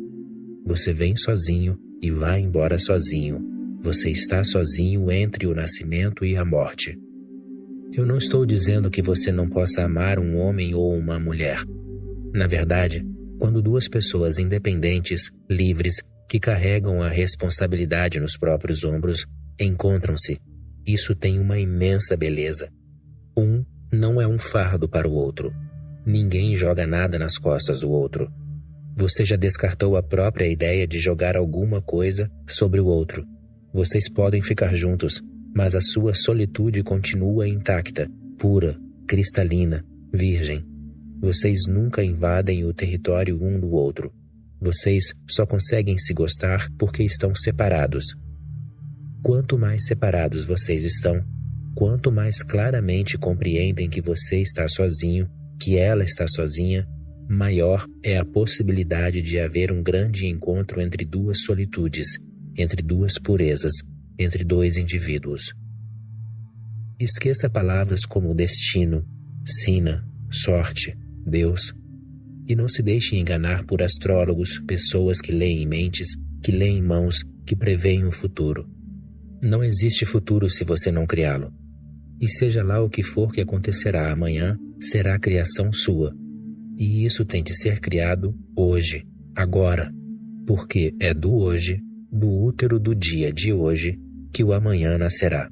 Você vem sozinho e vai embora sozinho. Você está sozinho entre o nascimento e a morte. Eu não estou dizendo que você não possa amar um homem ou uma mulher. Na verdade, quando 2 pessoas independentes, livres, que carregam a responsabilidade nos próprios ombros, encontram-se, isso tem uma imensa beleza. Um não é um fardo para o outro. Ninguém joga nada nas costas do outro. Você já descartou a própria ideia de jogar alguma coisa sobre o outro. Vocês podem ficar juntos, mas a sua solitude continua intacta, pura, cristalina, virgem. Vocês nunca invadem o território um do outro. Vocês só conseguem se gostar porque estão separados. Quanto mais separados vocês estão, quanto mais claramente compreendem que você está sozinho, que ela está sozinha, maior é a possibilidade de haver um grande encontro entre 2 solitudes, entre 2 purezas, entre 2 indivíduos. Esqueça palavras como destino, sina, sorte, Deus, e não se deixe enganar por astrólogos, pessoas que leem mentes, que leem mãos, que preveem o futuro. Não existe futuro se você não criá-lo. E seja lá o que for que acontecerá amanhã, será criação sua. E isso tem de ser criado hoje, agora, porque é do hoje, do útero do dia de hoje, que o amanhã nascerá.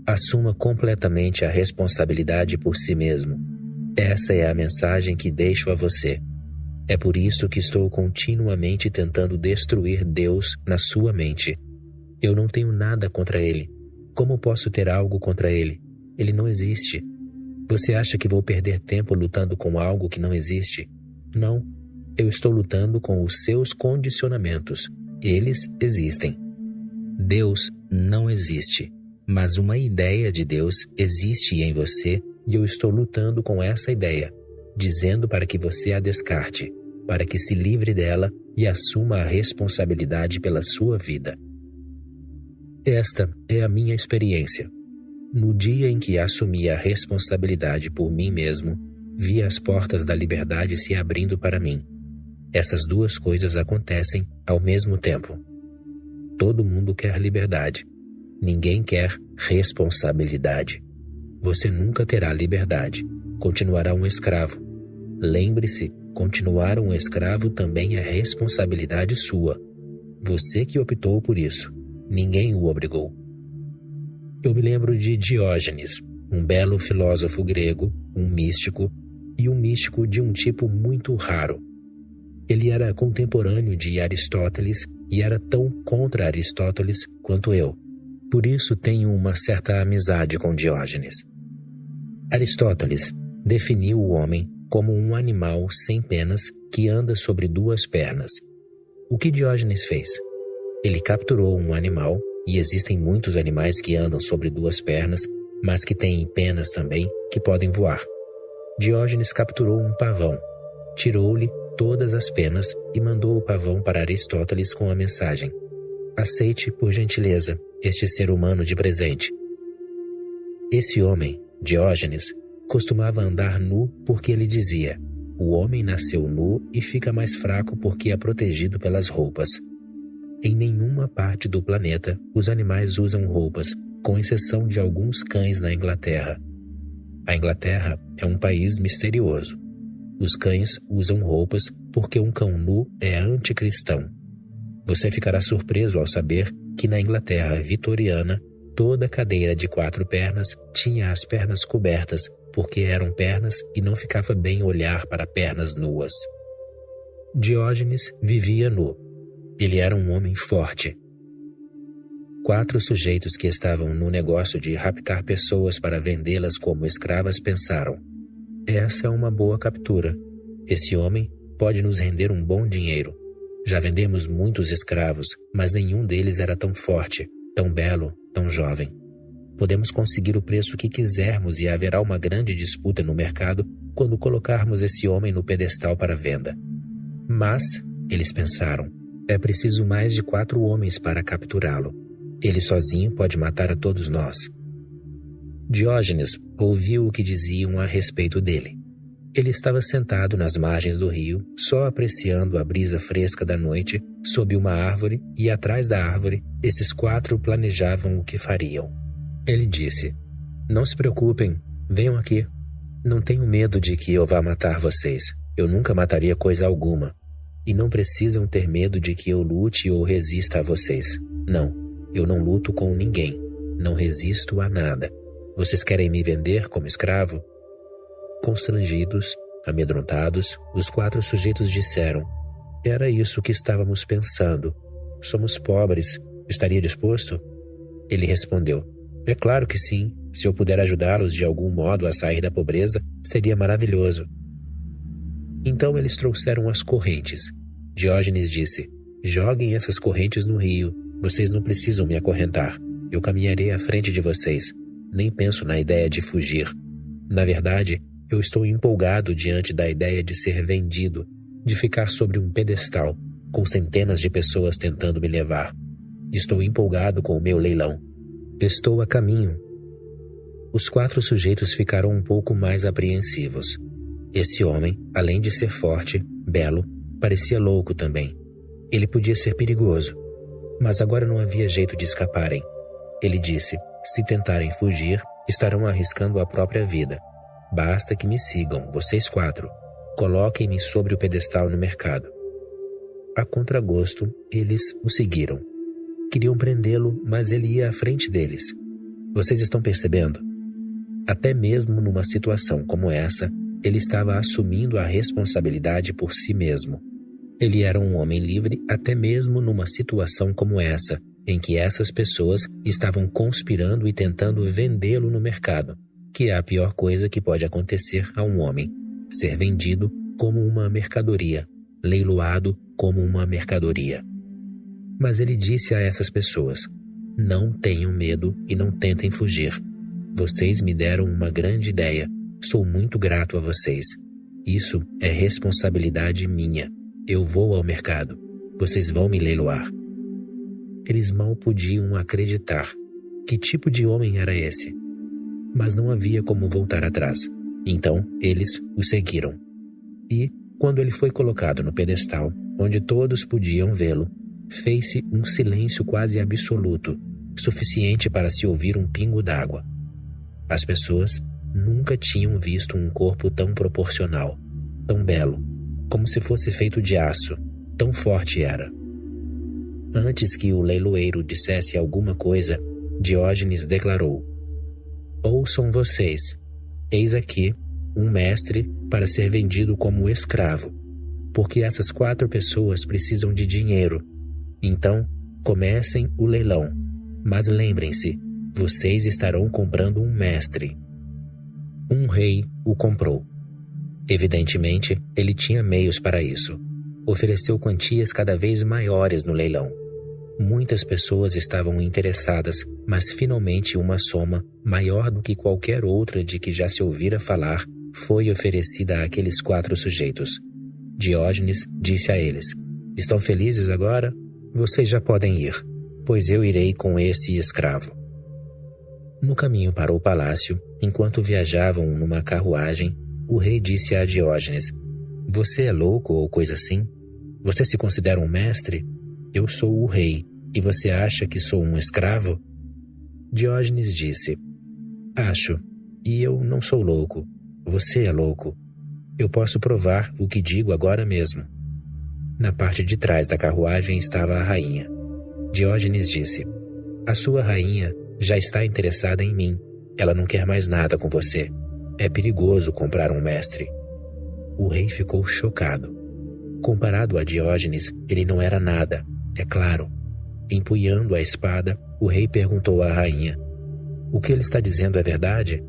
Assuma completamente a responsabilidade por si mesmo. Essa é a mensagem que deixo a você. É por isso que estou continuamente tentando destruir Deus na sua mente. Eu não tenho nada contra ele. Como posso ter algo contra ele? Ele não existe. Você acha que vou perder tempo lutando com algo que não existe? Não. Eu estou lutando com os seus condicionamentos. Eles existem. Deus não existe, mas uma ideia de Deus existe em você e eu estou lutando com essa ideia, dizendo para que você a descarte, para que se livre dela e assuma a responsabilidade pela sua vida. Esta é a minha experiência. No dia em que assumi a responsabilidade por mim mesmo, vi as portas da liberdade se abrindo para mim. Essas duas coisas acontecem ao mesmo tempo. Todo mundo quer liberdade. Ninguém quer responsabilidade. Você nunca terá liberdade. Continuará um escravo. Lembre-se, continuar um escravo também é responsabilidade sua. Você que optou por isso. Ninguém o obrigou. Eu me lembro de Diógenes, um belo filósofo grego, um místico, e um místico de um tipo muito raro. Ele era contemporâneo de Aristóteles e era tão contra Aristóteles quanto eu. Por isso tenho uma certa amizade com Diógenes. Aristóteles definiu o homem como um animal sem penas que anda sobre duas pernas. O que Diógenes fez? Ele capturou um animal, e existem muitos animais que andam sobre duas pernas, mas que têm penas também, que podem voar. Diógenes capturou um pavão, tirou-lhe todas as penas e mandou o pavão para Aristóteles com a mensagem: aceite, por gentileza, este ser humano de presente. Esse homem, Diógenes, costumava andar nu porque ele dizia: o homem nasceu nu e fica mais fraco porque é protegido pelas roupas. Em nenhuma parte do planeta os animais usam roupas, com exceção de alguns cães na Inglaterra. A Inglaterra é um país misterioso. Os cães usam roupas porque um cão nu é anticristão. Você ficará surpreso ao saber que na Inglaterra vitoriana, toda cadeira de 4 pernas tinha as pernas cobertas porque eram pernas e não ficava bem olhar para pernas nuas. Diógenes vivia nu. Ele era um homem forte. 4 sujeitos que estavam no negócio de raptar pessoas para vendê-las como escravas pensaram: essa é uma boa captura. Esse homem pode nos render um bom dinheiro. Já vendemos muitos escravos, mas nenhum deles era tão forte, tão belo, tão jovem. Podemos conseguir o preço que quisermos e haverá uma grande disputa no mercado quando colocarmos esse homem no pedestal para venda. Mas, eles pensaram, é preciso mais de 4 homens para capturá-lo. Ele sozinho pode matar a todos nós. Diógenes ouviu o que diziam a respeito dele. Ele estava sentado nas margens do rio, só apreciando a brisa fresca da noite, sob uma árvore, e atrás da árvore, esses 4 planejavam o que fariam. Ele disse: não se preocupem, venham aqui. Não tenho medo de que eu vá matar vocês. Eu nunca mataria coisa alguma. E não precisam ter medo de que eu lute ou resista a vocês. Não, eu não luto com ninguém. Não resisto a nada. Vocês querem me vender como escravo? Constrangidos, amedrontados, os 4 sujeitos disseram: era isso que estávamos pensando. Somos pobres. Estaria disposto? Ele respondeu: é claro que sim. Se eu puder ajudá-los de algum modo a sair da pobreza, seria maravilhoso. Então eles trouxeram as correntes. Diógenes disse: joguem essas correntes no rio. Vocês não precisam me acorrentar. Eu caminharei à frente de vocês. Nem penso na ideia de fugir. Na verdade, eu estou empolgado diante da ideia de ser vendido, de ficar sobre um pedestal, com centenas de pessoas tentando me levar. Estou empolgado com o meu leilão. Estou a caminho. Os 4 sujeitos ficaram um pouco mais apreensivos. Esse homem, além de ser forte, belo, parecia louco também. Ele podia ser perigoso. Mas agora não havia jeito de escaparem. Ele disse: se tentarem fugir, estarão arriscando a própria vida. Basta que me sigam, vocês 4. Coloquem-me sobre o pedestal no mercado. A contragosto, eles o seguiram. Queriam prendê-lo, mas ele ia à frente deles. Vocês estão percebendo? Até mesmo numa situação como essa, ele estava assumindo a responsabilidade por si mesmo. Ele era um homem livre até mesmo numa situação como essa, em que essas pessoas estavam conspirando e tentando vendê-lo no mercado, que é a pior coisa que pode acontecer a um homem: ser vendido como uma mercadoria, leiloado como uma mercadoria. Mas ele disse a essas pessoas: não tenham medo e não tentem fugir. Vocês me deram uma grande ideia, Sou muito grato a vocês. Isso é responsabilidade minha. Eu vou ao mercado. Vocês vão me leiloar. Eles mal podiam acreditar. Que tipo de homem era esse? Mas não havia como voltar atrás. Então, eles o seguiram. E, quando ele foi colocado no pedestal, onde todos podiam vê-lo, fez-se um silêncio quase absoluto, suficiente para se ouvir um pingo d'água. As pessoas nunca tinham visto um corpo tão proporcional, tão belo, como se fosse feito de aço, tão forte era. Antes que o leiloeiro dissesse alguma coisa, Diógenes declarou: Ouçam vocês, eis aqui um mestre para ser vendido como escravo, porque essas 4 pessoas precisam de dinheiro. Então, comecem o leilão, mas lembrem-se, vocês estarão comprando um mestre. Um rei o comprou. Evidentemente, ele tinha meios para isso. Ofereceu quantias cada vez maiores no leilão. Muitas pessoas estavam interessadas, mas finalmente uma soma, maior do que qualquer outra de que já se ouvira falar, foi oferecida àqueles 4 sujeitos. Diógenes disse a eles: Estão felizes agora? Vocês já podem ir, pois eu irei com esse escravo. No caminho para o palácio, enquanto viajavam numa carruagem, o rei disse a Diógenes: Você é louco ou coisa assim? Você se considera um mestre? Eu sou o rei, e você acha que sou um escravo? Diógenes disse: Acho, e eu não sou louco. Você é louco. Eu posso provar o que digo agora mesmo. Na parte de trás da carruagem estava a rainha. Diógenes disse: A sua rainha já está interessada em mim. Ela não quer mais nada com você. É perigoso comprar um mestre. O rei ficou chocado. Comparado a Diógenes, ele não era nada, é claro. Empunhando a espada, o rei perguntou à rainha: O que ele está dizendo é verdade?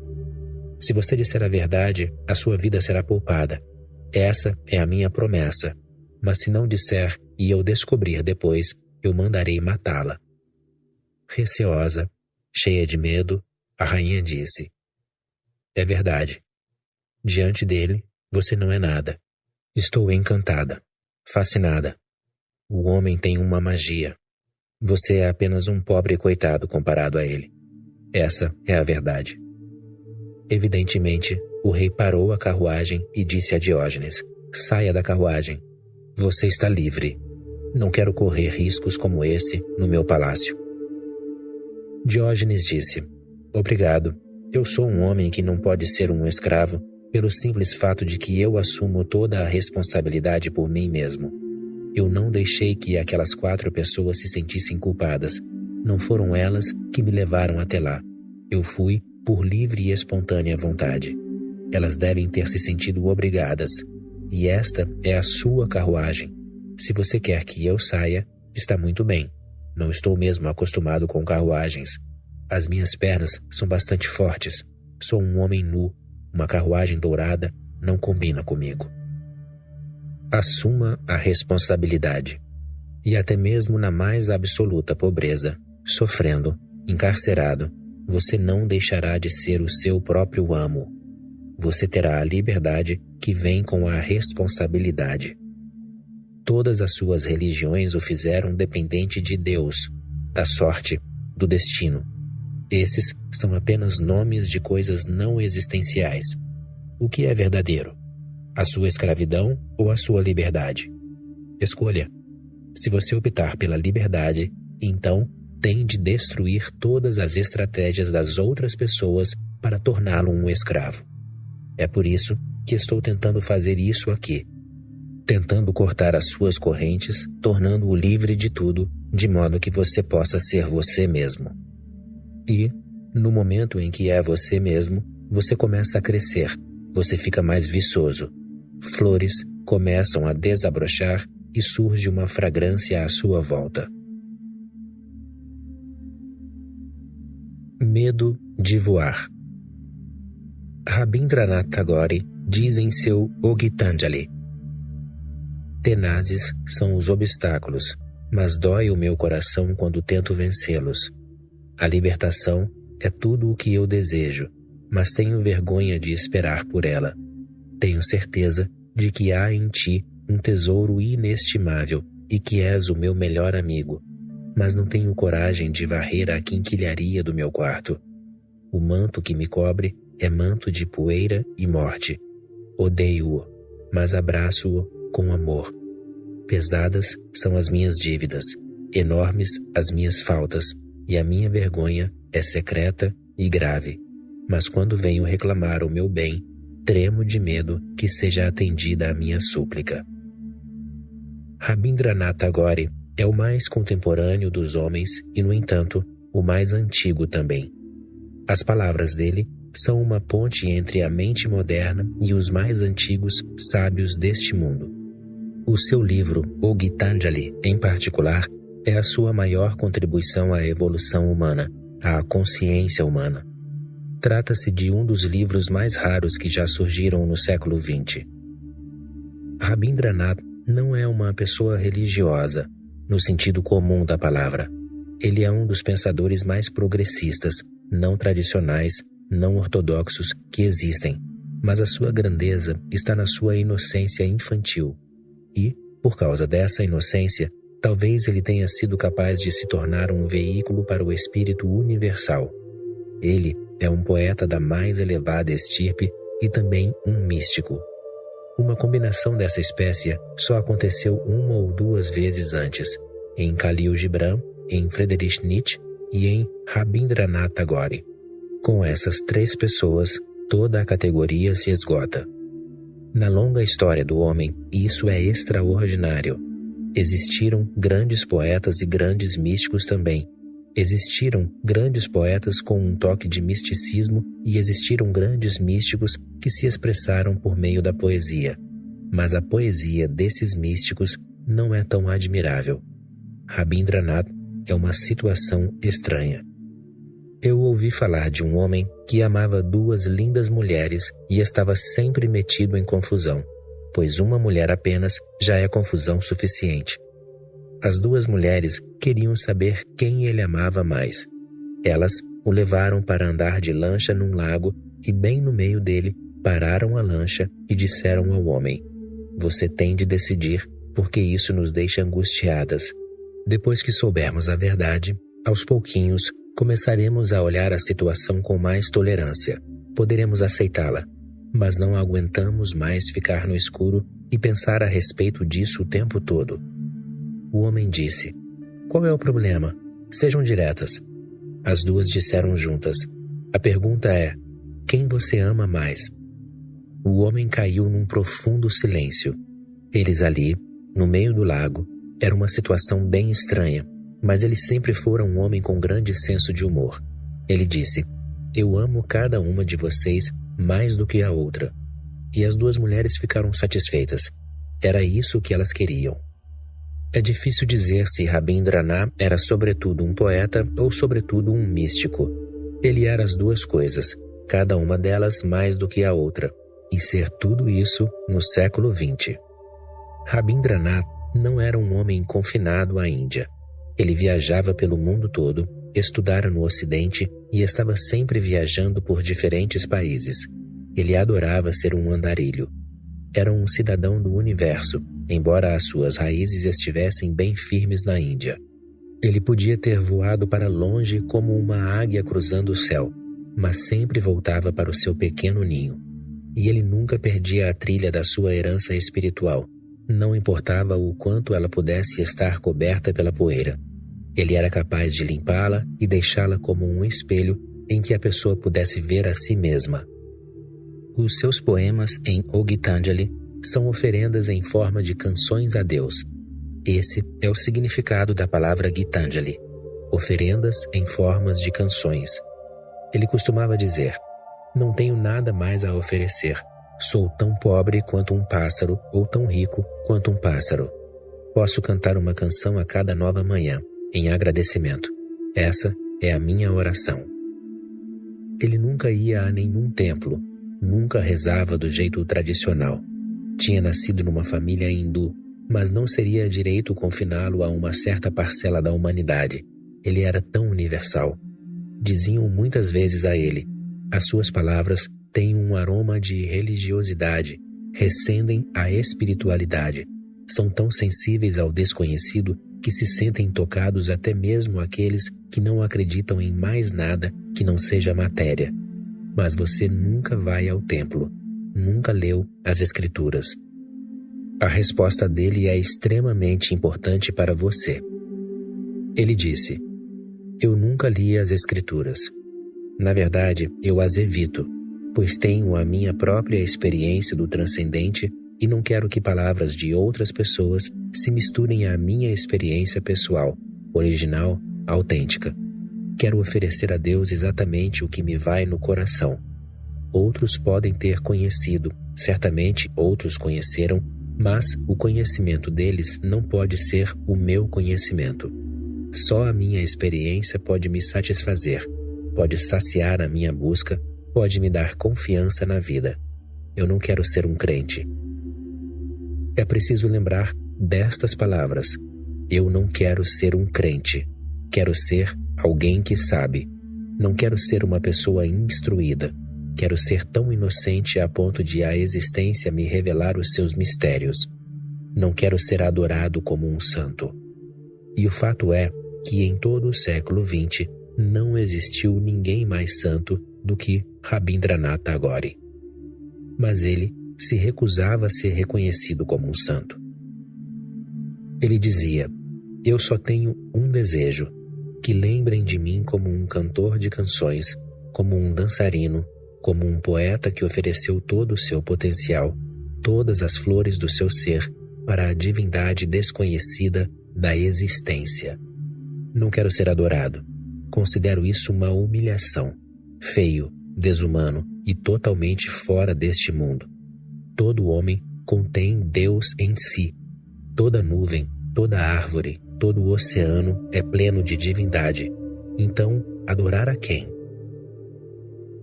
Se você disser a verdade, a sua vida será poupada. Essa é a minha promessa. Mas se não disser e eu descobrir depois, eu mandarei matá-la. Receosa, cheia de medo, a rainha disse: É verdade. Diante dele, você não é nada. Estou encantada, fascinada. O homem tem uma magia. Você é apenas um pobre coitado comparado a ele. Essa é a verdade. Evidentemente, o rei parou a carruagem e disse a Diógenes: Saia da carruagem. Você está livre. Não quero correr riscos como esse no meu palácio. Diógenes disse: Obrigado. Eu sou um homem que não pode ser um escravo pelo simples fato de que eu assumo toda a responsabilidade por mim mesmo. Eu não deixei que aquelas 4 pessoas se sentissem culpadas. Não foram elas que me levaram até lá. Eu fui por livre e espontânea vontade. Elas devem ter se sentido obrigadas. E esta é a sua carruagem. Se você quer que eu saia, está muito bem. Não estou mesmo acostumado com carruagens. As minhas pernas são bastante fortes. Sou um homem nu. Uma carruagem dourada não combina comigo. Assuma a responsabilidade. E até mesmo na mais absoluta pobreza, sofrendo, encarcerado, você não deixará de ser o seu próprio amo. Você terá a liberdade que vem com a responsabilidade. Todas as suas religiões o fizeram dependente de Deus, da sorte, do destino. Esses são apenas nomes de coisas não existenciais. O que é verdadeiro? A sua escravidão ou a sua liberdade? Escolha. Se você optar pela liberdade, então tem de destruir todas as estratégias das outras pessoas para torná-lo um escravo. É por isso que estou tentando fazer isso aqui. Tentando cortar as suas correntes, tornando-o livre de tudo, de modo que você possa ser você mesmo. E, no momento em que é você mesmo, você começa a crescer, você fica mais viçoso. Flores começam a desabrochar e surge uma fragrância à sua volta. Medo de voar. Rabindranath Tagore diz em seu Gitanjali: Tenazes são os obstáculos, mas dói o meu coração quando tento vencê-los. A libertação é tudo o que eu desejo. mas tenho vergonha de esperar por ela. Tenho certeza de que há em ti um tesouro inestimável e que és o meu melhor amigo, mas não tenho coragem de varrer a quinquilharia do meu quarto. O manto que me cobre é manto de poeira e morte. Odeio-o, mas abraço-o com amor. Pesadas são as minhas dívidas, enormes as minhas faltas, e a minha vergonha é secreta e grave. Mas quando venho reclamar o meu bem, tremo de medo que seja atendida a minha súplica. Rabindranath Tagore é o mais contemporâneo dos homens e, no entanto, o mais antigo também. As palavras dele são uma ponte entre a mente moderna e os mais antigos sábios deste mundo. O seu livro, o Gitanjali, em particular, é a sua maior contribuição à evolução humana, à consciência humana. Trata-se de um dos livros mais raros que já surgiram no século XX. Rabindranath não é uma pessoa religiosa, no sentido comum da palavra. Ele é um dos pensadores mais progressistas, não tradicionais, não ortodoxos que existem, mas a sua grandeza está na sua inocência infantil. E, por causa dessa inocência, talvez ele tenha sido capaz de se tornar um veículo para o espírito universal. Ele é um poeta da mais elevada estirpe e também um místico. Uma combinação dessa espécie só aconteceu uma ou duas vezes antes, em Khalil Gibran, em Friedrich Nietzsche e em Rabindranath Tagore. Com essas três pessoas, toda a categoria se esgota. Na longa história do homem, isso é extraordinário. Existiram grandes poetas e grandes místicos também. Existiram grandes poetas com um toque de misticismo e existiram grandes místicos que se expressaram por meio da poesia. Mas a poesia desses místicos não é tão admirável. Rabindranath é uma situação estranha. Eu ouvi falar de um homem que amava duas lindas mulheres e estava sempre metido em confusão, pois uma mulher apenas já é confusão suficiente. As duas mulheres queriam saber quem ele amava mais. Elas o levaram para andar de lancha num lago e bem no meio dele pararam a lancha e disseram ao homem: "Você tem de decidir, porque isso nos deixa angustiadas. Depois que soubermos a verdade, aos pouquinhos começaremos a olhar a situação com mais tolerância. Poderemos aceitá-la, mas não aguentamos mais ficar no escuro e pensar a respeito disso o tempo todo." O homem disse: "Qual é o problema? Sejam diretas." As duas disseram juntas: "A pergunta é, quem você ama mais?" O homem caiu num profundo silêncio. Eles ali, no meio do lago, era uma situação bem estranha, mas ele sempre fora um homem com grande senso de humor. Ele disse: "Eu amo cada uma de vocês mais do que a outra." E as duas mulheres ficaram satisfeitas. Era isso que elas queriam. É difícil dizer se Rabindranath era sobretudo um poeta ou sobretudo um místico. Ele era as duas coisas, cada uma delas mais do que a outra, e ser tudo isso no século XX. Rabindranath não era um homem confinado à Índia. Ele viajava pelo mundo todo, estudara no Ocidente e estava sempre viajando por diferentes países. Ele adorava ser um andarilho. Era um cidadão do universo, embora as suas raízes estivessem bem firmes na Índia. Ele podia ter voado para longe como uma águia cruzando o céu, mas sempre voltava para o seu pequeno ninho. E ele nunca perdia a trilha da sua herança espiritual, não importava o quanto ela pudesse estar coberta pela poeira. Ele era capaz de limpá-la e deixá-la como um espelho em que a pessoa pudesse ver a si mesma. Os seus poemas em O Gitanjali são oferendas em forma de canções a Deus. Esse é o significado da palavra Gitanjali, oferendas em formas de canções. Ele costumava dizer: "Não tenho nada mais a oferecer. Sou tão pobre quanto um pássaro ou tão rico quanto um pássaro. Posso cantar uma canção a cada nova manhã, em agradecimento. Essa é a minha oração." Ele nunca ia a nenhum templo, nunca rezava do jeito tradicional. Tinha nascido numa família hindu, mas não seria direito confiná-lo a uma certa parcela da humanidade. Ele era tão universal. Diziam muitas vezes a ele: As suas palavras têm um aroma de religiosidade, recendem a espiritualidade. São tão sensíveis ao desconhecido que se sentem tocados até mesmo aqueles que não acreditam em mais nada que não seja matéria. Mas você nunca vai ao templo, nunca leu as Escrituras. A resposta dele é extremamente importante para você. Ele disse: eu nunca li as Escrituras. Na verdade, eu as evito, pois tenho a minha própria experiência do transcendente e não quero que palavras de outras pessoas se misturem à minha experiência pessoal, original, autêntica. Quero oferecer a Deus exatamente o que me vai no coração. Outros podem ter conhecido, certamente outros conheceram, mas o conhecimento deles não pode ser o meu conhecimento. Só a minha experiência pode me satisfazer, pode saciar a minha busca, pode me dar confiança na vida. Eu não quero ser um crente. É preciso lembrar destas palavras. Eu não quero ser um crente. Quero ser alguém que sabe. Não quero ser uma pessoa instruída. Quero ser tão inocente a ponto de a existência me revelar os seus mistérios. Não quero ser adorado como um santo. E o fato é que em todo o século XX não existiu ninguém mais santo do que Rabindranath Tagore. Mas ele se recusava a ser reconhecido como um santo. Ele dizia: eu só tenho um desejo, que lembrem de mim como um cantor de canções, como um dançarino, como um poeta que ofereceu todo o seu potencial, todas as flores do seu ser, para a divindade desconhecida da existência. Não quero ser adorado. Considero isso uma humilhação, feio, desumano e totalmente fora deste mundo. Todo homem contém Deus em si. Toda nuvem, toda árvore, todo o oceano é pleno de divindade. Então, adorar a quem?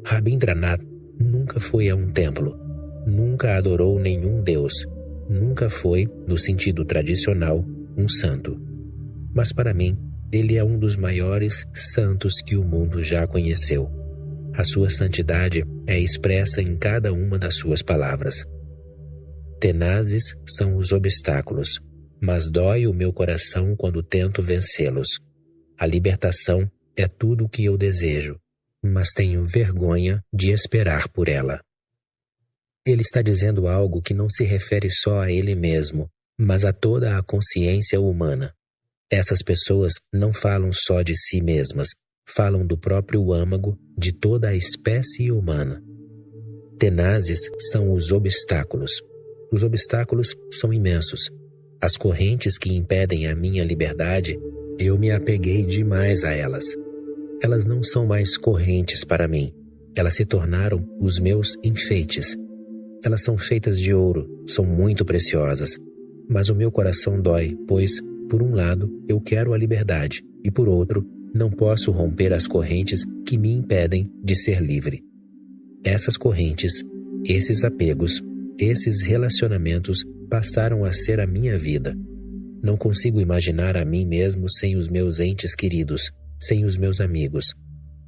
Rabindranath nunca foi a um templo, nunca adorou nenhum deus, nunca foi, no sentido tradicional, um santo. Mas para mim, ele é um dos maiores santos que o mundo já conheceu. A sua santidade é expressa em cada uma das suas palavras. Tenazes são os obstáculos, mas dói o meu coração quando tento vencê-los. A libertação é tudo o que eu desejo, mas tenho vergonha de esperar por ela. Ele está dizendo algo que não se refere só a ele mesmo, mas a toda a consciência humana. Essas pessoas não falam só de si mesmas, falam do próprio âmago de toda a espécie humana. Tenazes são os obstáculos. Os obstáculos são imensos. As correntes que impedem a minha liberdade, eu me apeguei demais a elas. Elas não são mais correntes para mim. Elas se tornaram os meus enfeites. Elas são feitas de ouro, são muito preciosas. Mas o meu coração dói, pois, por um lado, eu quero a liberdade, e por outro, não posso romper as correntes que me impedem de ser livre. Essas correntes, esses apegos, esses relacionamentos passaram a ser a minha vida. Não consigo imaginar a mim mesmo sem os meus entes queridos, sem os meus amigos.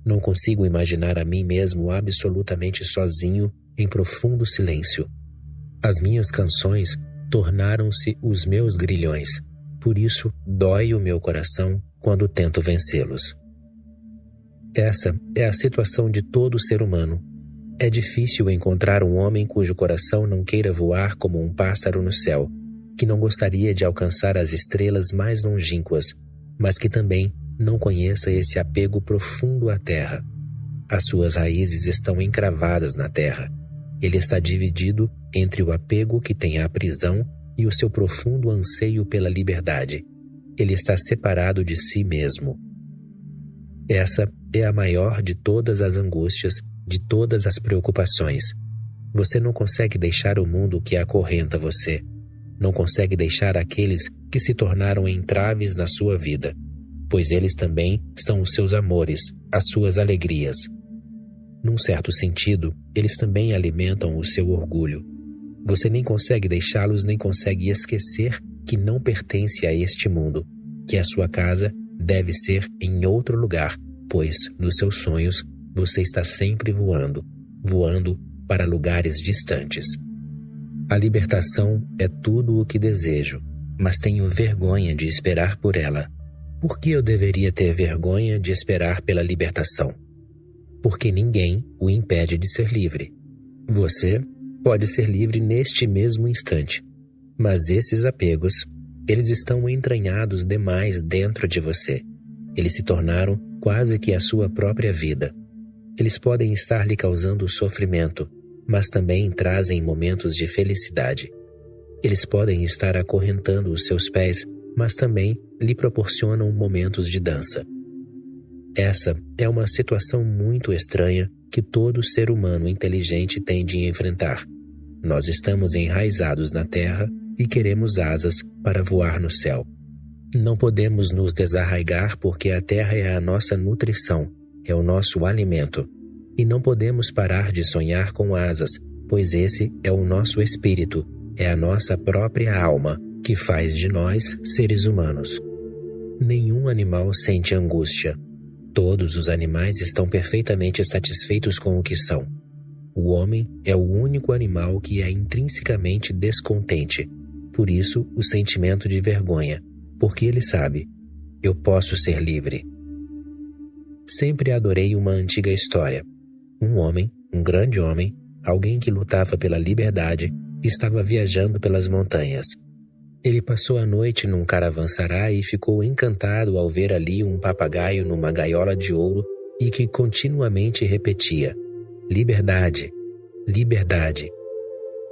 Não consigo imaginar a mim mesmo absolutamente sozinho, em profundo silêncio. As minhas canções tornaram-se os meus grilhões. Por isso, dói o meu coração quando tento vencê-los. Essa é a situação de todo ser humano. É difícil encontrar um homem cujo coração não queira voar como um pássaro no céu, que não gostaria de alcançar as estrelas mais longínquas, mas que também não conheça esse apego profundo à terra. As suas raízes estão encravadas na terra. Ele está dividido entre o apego que tem à prisão e o seu profundo anseio pela liberdade. Ele está separado de si mesmo. Essa é a maior de todas as angústias, de todas as preocupações. Você não consegue deixar o mundo que acorrenta você. Não consegue deixar aqueles que se tornaram entraves na sua vida, pois eles também são os seus amores, as suas alegrias. Num certo sentido, eles também alimentam o seu orgulho. Você nem consegue deixá-los, nem consegue esquecer que não pertence a este mundo, que a sua casa deve ser em outro lugar, pois, nos seus sonhos, você está sempre voando, voando para lugares distantes. A libertação é tudo o que desejo, mas tenho vergonha de esperar por ela. Por que eu deveria ter vergonha de esperar pela libertação? Porque ninguém o impede de ser livre. Você pode ser livre neste mesmo instante, mas esses apegos, eles estão entranhados demais dentro de você. Eles se tornaram quase que a sua própria vida. Eles podem estar lhe causando sofrimento, mas também trazem momentos de felicidade. Eles podem estar acorrentando os seus pés, mas também lhe proporcionam momentos de dança. Essa é uma situação muito estranha que todo ser humano inteligente tem de enfrentar. Nós estamos enraizados na terra e queremos asas para voar no céu. Não podemos nos desarraigar porque a terra é a nossa nutrição, é o nosso alimento. E não podemos parar de sonhar com asas, pois esse é o nosso espírito, é a nossa própria alma, que faz de nós seres humanos. Nenhum animal sente angústia. Todos os animais estão perfeitamente satisfeitos com o que são. O homem é o único animal que é intrinsecamente descontente. Por isso, o sentimento de vergonha, porque ele sabe, eu posso ser livre. Sempre adorei uma antiga história. Um homem, um grande homem, alguém que lutava pela liberdade, estava viajando pelas montanhas. Ele passou a noite num caravansarai e ficou encantado ao ver ali um papagaio numa gaiola de ouro e que continuamente repetia: liberdade, liberdade.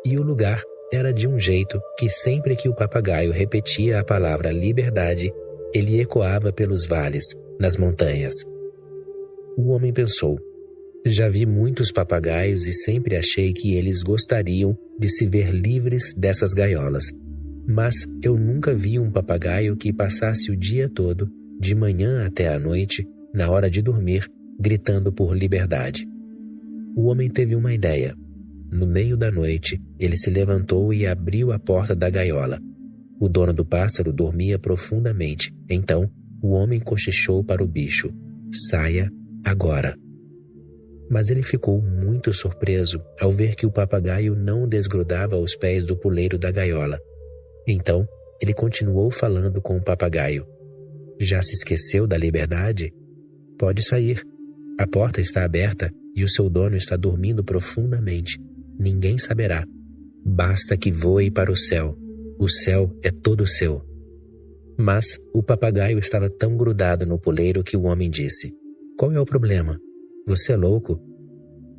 E o lugar era de um jeito que sempre que o papagaio repetia a palavra liberdade, ele ecoava pelos vales, nas montanhas. O homem pensou: já vi muitos papagaios e sempre achei que eles gostariam de se ver livres dessas gaiolas. Mas eu nunca vi um papagaio que passasse o dia todo, de manhã até à noite, na hora de dormir, gritando por liberdade. O homem teve uma ideia. No meio da noite, ele se levantou e abriu a porta da gaiola. O dono do pássaro dormia profundamente. Então, o homem cochichou para o bicho: saia agora. Mas ele ficou muito surpreso ao ver que o papagaio não desgrudava os pés do puleiro da gaiola. Então, ele continuou falando com o papagaio: já se esqueceu da liberdade? Pode sair. A porta está aberta e o seu dono está dormindo profundamente. Ninguém saberá. Basta que voe para o céu. O céu é todo seu. Mas o papagaio estava tão grudado no puleiro que o homem disse: qual é o problema? Você é louco?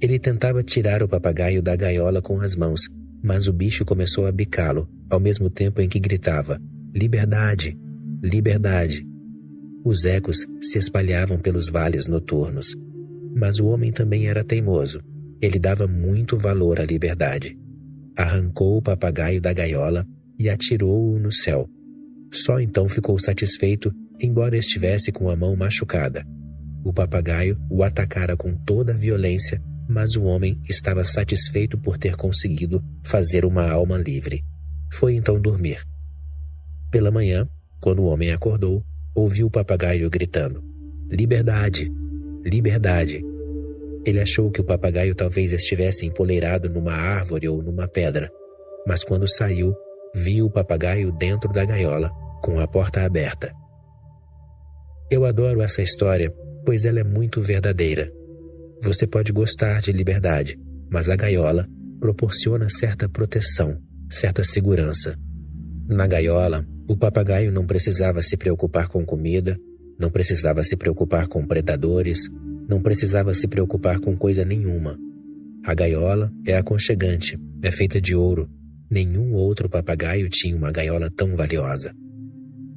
Ele tentava tirar o papagaio da gaiola com as mãos, mas o bicho começou a bicá-lo, ao mesmo tempo em que gritava: liberdade, liberdade. Os ecos se espalhavam pelos vales noturnos. Mas o homem também era teimoso. Ele dava muito valor à liberdade. Arrancou o papagaio da gaiola e atirou-o no céu. Só então ficou satisfeito, embora estivesse com a mão machucada. O papagaio o atacara com toda a violência, mas o homem estava satisfeito por ter conseguido fazer uma alma livre. Foi então dormir. Pela manhã, quando o homem acordou, ouviu o papagaio gritando: liberdade, liberdade. Ele achou que o papagaio talvez estivesse empoleirado numa árvore ou numa pedra, mas quando saiu, viu o papagaio dentro da gaiola, com a porta aberta. Eu adoro essa história, pois ela é muito verdadeira. Você pode gostar de liberdade, mas a gaiola proporciona certa proteção, certa segurança. Na gaiola, o papagaio não precisava se preocupar com comida, não precisava se preocupar com predadores, não precisava se preocupar com coisa nenhuma. A gaiola é aconchegante, é feita de ouro. Nenhum outro papagaio tinha uma gaiola tão valiosa.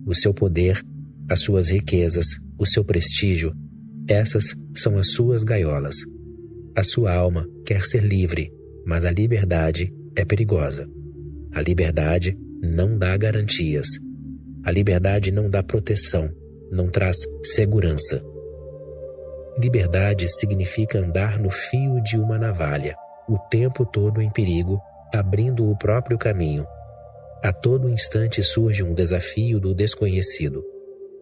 O seu poder, as suas riquezas, o seu prestígio, essas são as suas gaiolas. A sua alma quer ser livre, mas a liberdade é perigosa. A liberdade não dá garantias. A liberdade não dá proteção, não traz segurança. Liberdade significa andar no fio de uma navalha, o tempo todo em perigo, abrindo o próprio caminho. A todo instante surge um desafio do desconhecido.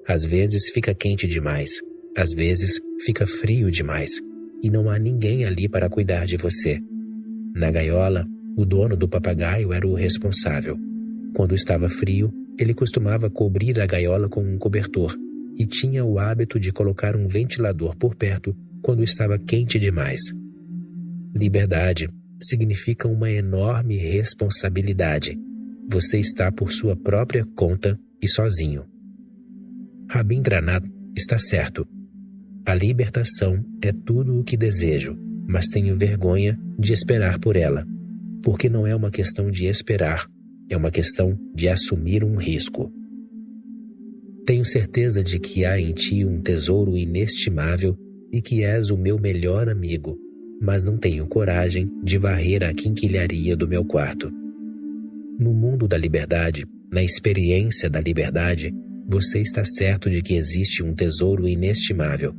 Às vezes fica quente demais, às vezes fica frio demais. e não há ninguém ali para cuidar de você. Na gaiola, o dono do papagaio era o responsável. Quando estava frio, ele costumava cobrir a gaiola com um cobertor e tinha o hábito de colocar um ventilador por perto quando estava quente demais. Liberdade significa uma enorme responsabilidade. Você está por sua própria conta e sozinho. Rabindranath está certo. A libertação é tudo o que desejo, mas tenho vergonha de esperar por ela, porque não é uma questão de esperar, é uma questão de assumir um risco. Tenho certeza de que há em ti um tesouro inestimável e que és o meu melhor amigo, mas não tenho coragem de varrer a quinquilharia do meu quarto. No mundo da liberdade, na experiência da liberdade, você está certo de que existe um tesouro inestimável,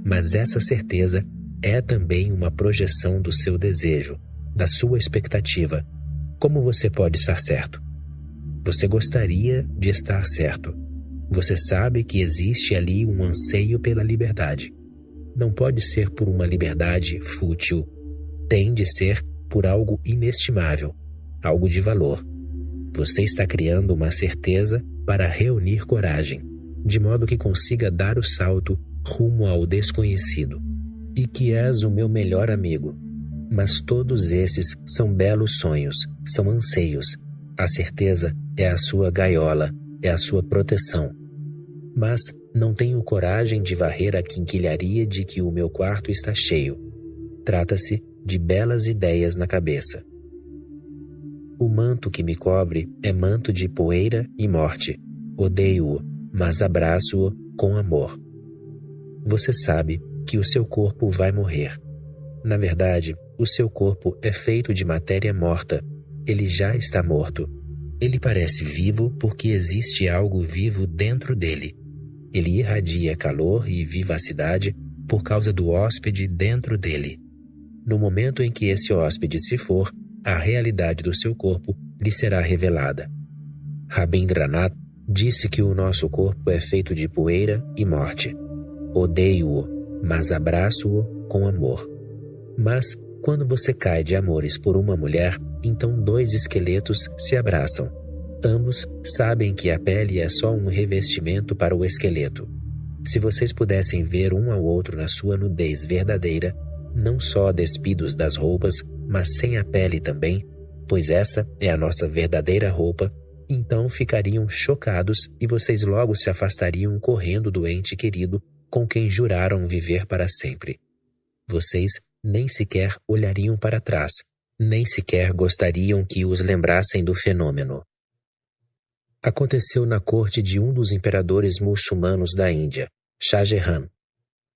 mas essa certeza é também uma projeção do seu desejo, da sua expectativa. Como você pode estar certo? Você gostaria de estar certo. Você sabe que existe ali um anseio pela liberdade. Não pode ser por uma liberdade fútil. Tem de ser por algo inestimável, algo de valor. Você está criando uma certeza para reunir coragem, de modo que consiga dar o salto rumo ao desconhecido. E que és o meu melhor amigo. Mas todos esses são belos sonhos, são anseios. A certeza é a sua gaiola, é a sua proteção. Mas não tenho coragem de varrer a quinquilharia de que o meu quarto está cheio. Trata-se de belas ideias na cabeça. O manto que me cobre é manto de poeira e morte. Odeio-o, mas abraço-o com amor. Você sabe que o seu corpo vai morrer. Na verdade, o seu corpo é feito de matéria morta. Ele já está morto. Ele parece vivo porque existe algo vivo dentro dele. Ele irradia calor e vivacidade por causa do hóspede dentro dele. No momento em que esse hóspede se for, a realidade do seu corpo lhe será revelada. Rabindranath disse que o nosso corpo é feito de poeira e morte. Odeio-o, mas abraço-o com amor. Mas, quando você cai de amores por uma mulher, então dois esqueletos se abraçam. Ambos sabem que a pele é só um revestimento para o esqueleto. Se vocês pudessem ver um ao outro na sua nudez verdadeira, não só despidos das roupas, mas sem a pele também, pois essa é a nossa verdadeira roupa, então ficariam chocados e vocês logo se afastariam correndo do ente querido com quem juraram viver para sempre. Vocês nem sequer olhariam para trás, nem sequer gostariam que os lembrassem do fenômeno. Aconteceu na corte de um dos imperadores muçulmanos da Índia, Shah Jahan.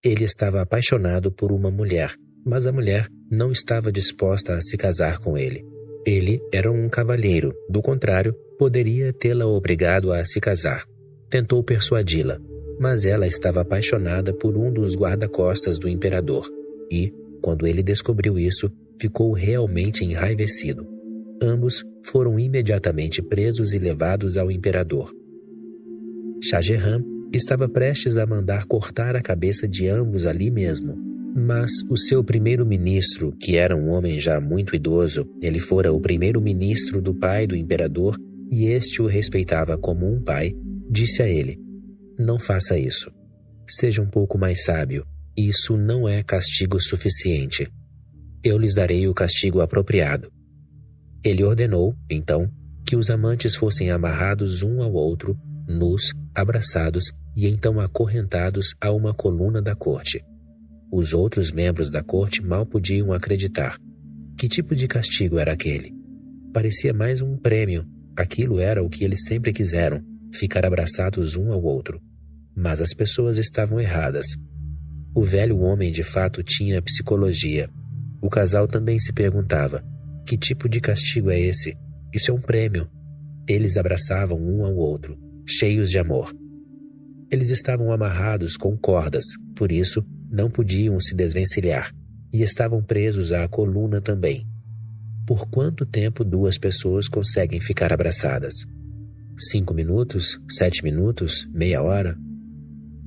Ele estava apaixonado por uma mulher, mas a mulher não estava disposta a se casar com ele. Ele era um cavalheiro, do contrário, poderia tê-la obrigado a se casar. Tentou persuadi-la, mas ela estava apaixonada por um dos guarda-costas do imperador e, quando ele descobriu isso, ficou realmente enraivecido. Ambos foram imediatamente presos e levados ao imperador. Shah Jahan estava prestes a mandar cortar a cabeça de ambos ali mesmo, mas o seu primeiro-ministro, que era um homem já muito idoso, ele fora o primeiro-ministro do pai do imperador e este o respeitava como um pai, disse a ele: "Não faça isso. Seja um pouco mais sábio. Isso não é castigo suficiente. Eu lhes darei o castigo apropriado." Ele ordenou, então, que os amantes fossem amarrados um ao outro, nus, abraçados e então acorrentados a uma coluna da corte. Os outros membros da corte mal podiam acreditar. Que tipo de castigo era aquele? Parecia mais um prêmio. Aquilo era o que eles sempre quiseram, ficar abraçados um ao outro. Mas as pessoas estavam erradas. O velho homem de fato tinha psicologia. O casal também se perguntava: que tipo de castigo é esse? Isso é um prêmio. Eles abraçavam um ao outro, cheios de amor. Eles estavam amarrados com cordas, por isso não podiam se desvencilhar, e estavam presos à coluna também. Por quanto tempo duas pessoas conseguem ficar abraçadas? 5 minutos? 7 minutos? Meia hora?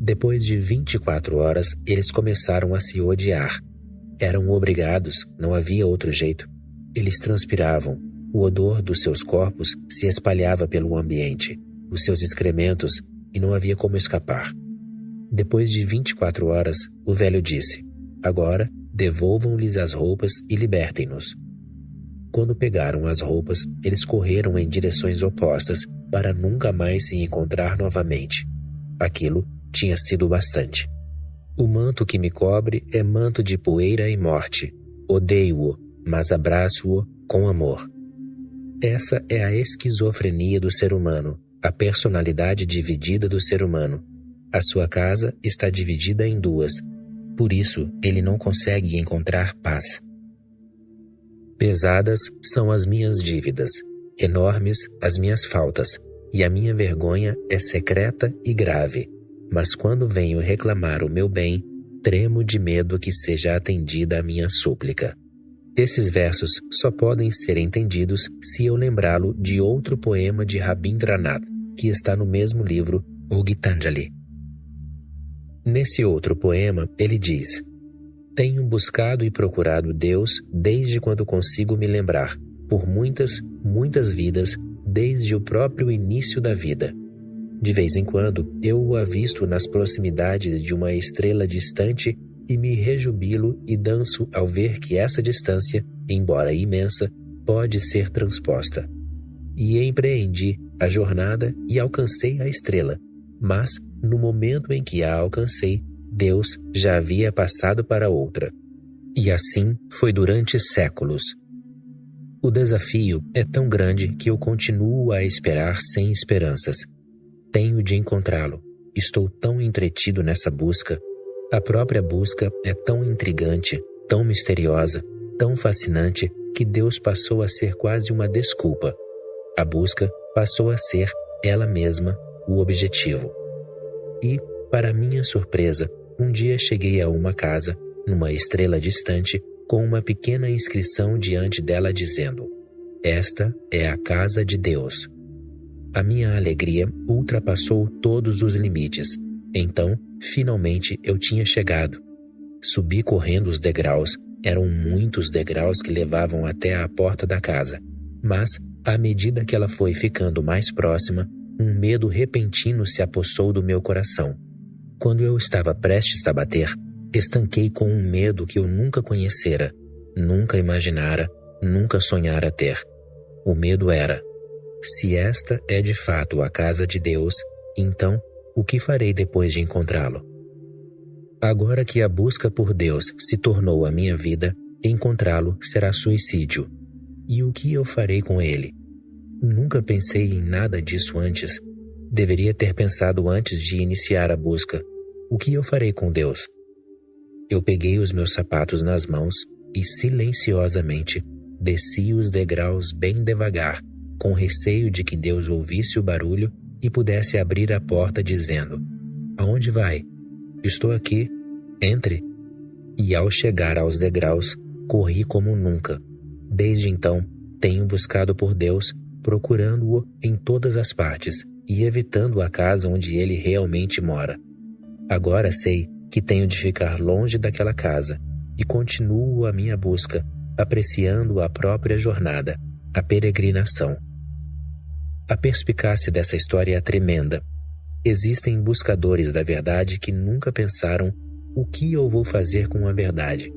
Depois de 24 horas, eles começaram a se odiar. Eram obrigados, não havia outro jeito. Eles transpiravam. O odor dos seus corpos se espalhava pelo ambiente, os seus excrementos, e não havia como escapar. Depois de 24 horas, o velho disse: agora devolvam-lhes as roupas e libertem-nos. Quando pegaram as roupas, eles correram em direções opostas para nunca mais se encontrar novamente. Aquilo tinha sido bastante. O manto que me cobre é manto de poeira e morte. Odeio-o, mas abraço-o com amor. Essa é a esquizofrenia do ser humano, a personalidade dividida do ser humano. A sua casa está dividida em duas. Por isso, ele não consegue encontrar paz. Pesadas são as minhas dívidas, enormes as minhas faltas, e a minha vergonha é secreta e grave. Mas quando venho reclamar o meu bem, tremo de medo que seja atendida a minha súplica. Esses versos só podem ser entendidos se eu lembrá-lo de outro poema de Rabindranath, que está no mesmo livro, o Gitanjali. Nesse outro poema, ele diz: tenho buscado e procurado Deus desde quando consigo me lembrar, por muitas, muitas vidas, desde o próprio início da vida. De vez em quando, eu o avisto nas proximidades de uma estrela distante e me rejubilo e danço ao ver que essa distância, embora imensa, pode ser transposta. E empreendi a jornada e alcancei a estrela, mas, no momento em que a alcancei, Deus já havia passado para outra. E assim foi durante séculos. O desafio é tão grande que eu continuo a esperar sem esperanças. Tenho de encontrá-lo. Estou tão entretido nessa busca. A própria busca é tão intrigante, tão misteriosa, tão fascinante, que Deus passou a ser quase uma desculpa. A busca passou a ser, ela mesma, o objetivo. E, para minha surpresa, um dia cheguei a uma casa, numa estrela distante, com uma pequena inscrição diante dela dizendo: esta é a casa de Deus. A minha alegria ultrapassou todos os limites. Então, finalmente eu tinha chegado. Subi correndo os degraus. Eram muitos degraus que levavam até a porta da casa. Mas, à medida que ela foi ficando mais próxima, um medo repentino se apossou do meu coração. Quando eu estava prestes a bater, estanquei com um medo que eu nunca conhecera, nunca imaginara, nunca sonhara ter. O medo era: se esta é de fato a casa de Deus, então o que farei depois de encontrá-lo? Agora que a busca por Deus se tornou a minha vida, encontrá-lo será suicídio. E o que eu farei com ele? Nunca pensei em nada disso antes. Deveria ter pensado antes de iniciar a busca. O que eu farei com Deus? Eu peguei os meus sapatos nas mãos e silenciosamente desci os degraus bem devagar, com receio de que Deus ouvisse o barulho e pudesse abrir a porta dizendo: aonde vai? Estou aqui. Entre. E ao chegar aos degraus, corri como nunca. Desde então, tenho buscado por Deus, procurando-o em todas as partes e evitando a casa onde ele realmente mora. Agora sei que tenho de ficar longe daquela casa e continuo a minha busca, apreciando a própria jornada, a peregrinação. A perspicácia dessa história é tremenda. Existem buscadores da verdade que nunca pensaram: o que eu vou fazer com a verdade?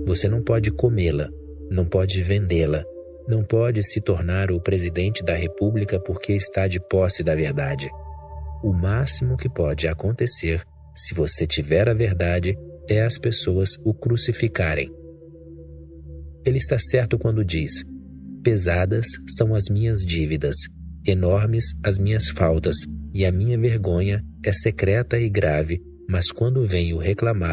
Você não pode comê-la, não pode vendê-la, não pode se tornar o presidente da República porque está de posse da verdade. O máximo que pode acontecer, se você tiver a verdade, é as pessoas o crucificarem. Ele está certo quando diz: pesadas são as minhas dívidas, enormes as minhas faltas, e a minha vergonha é secreta e grave, mas quando venho reclamar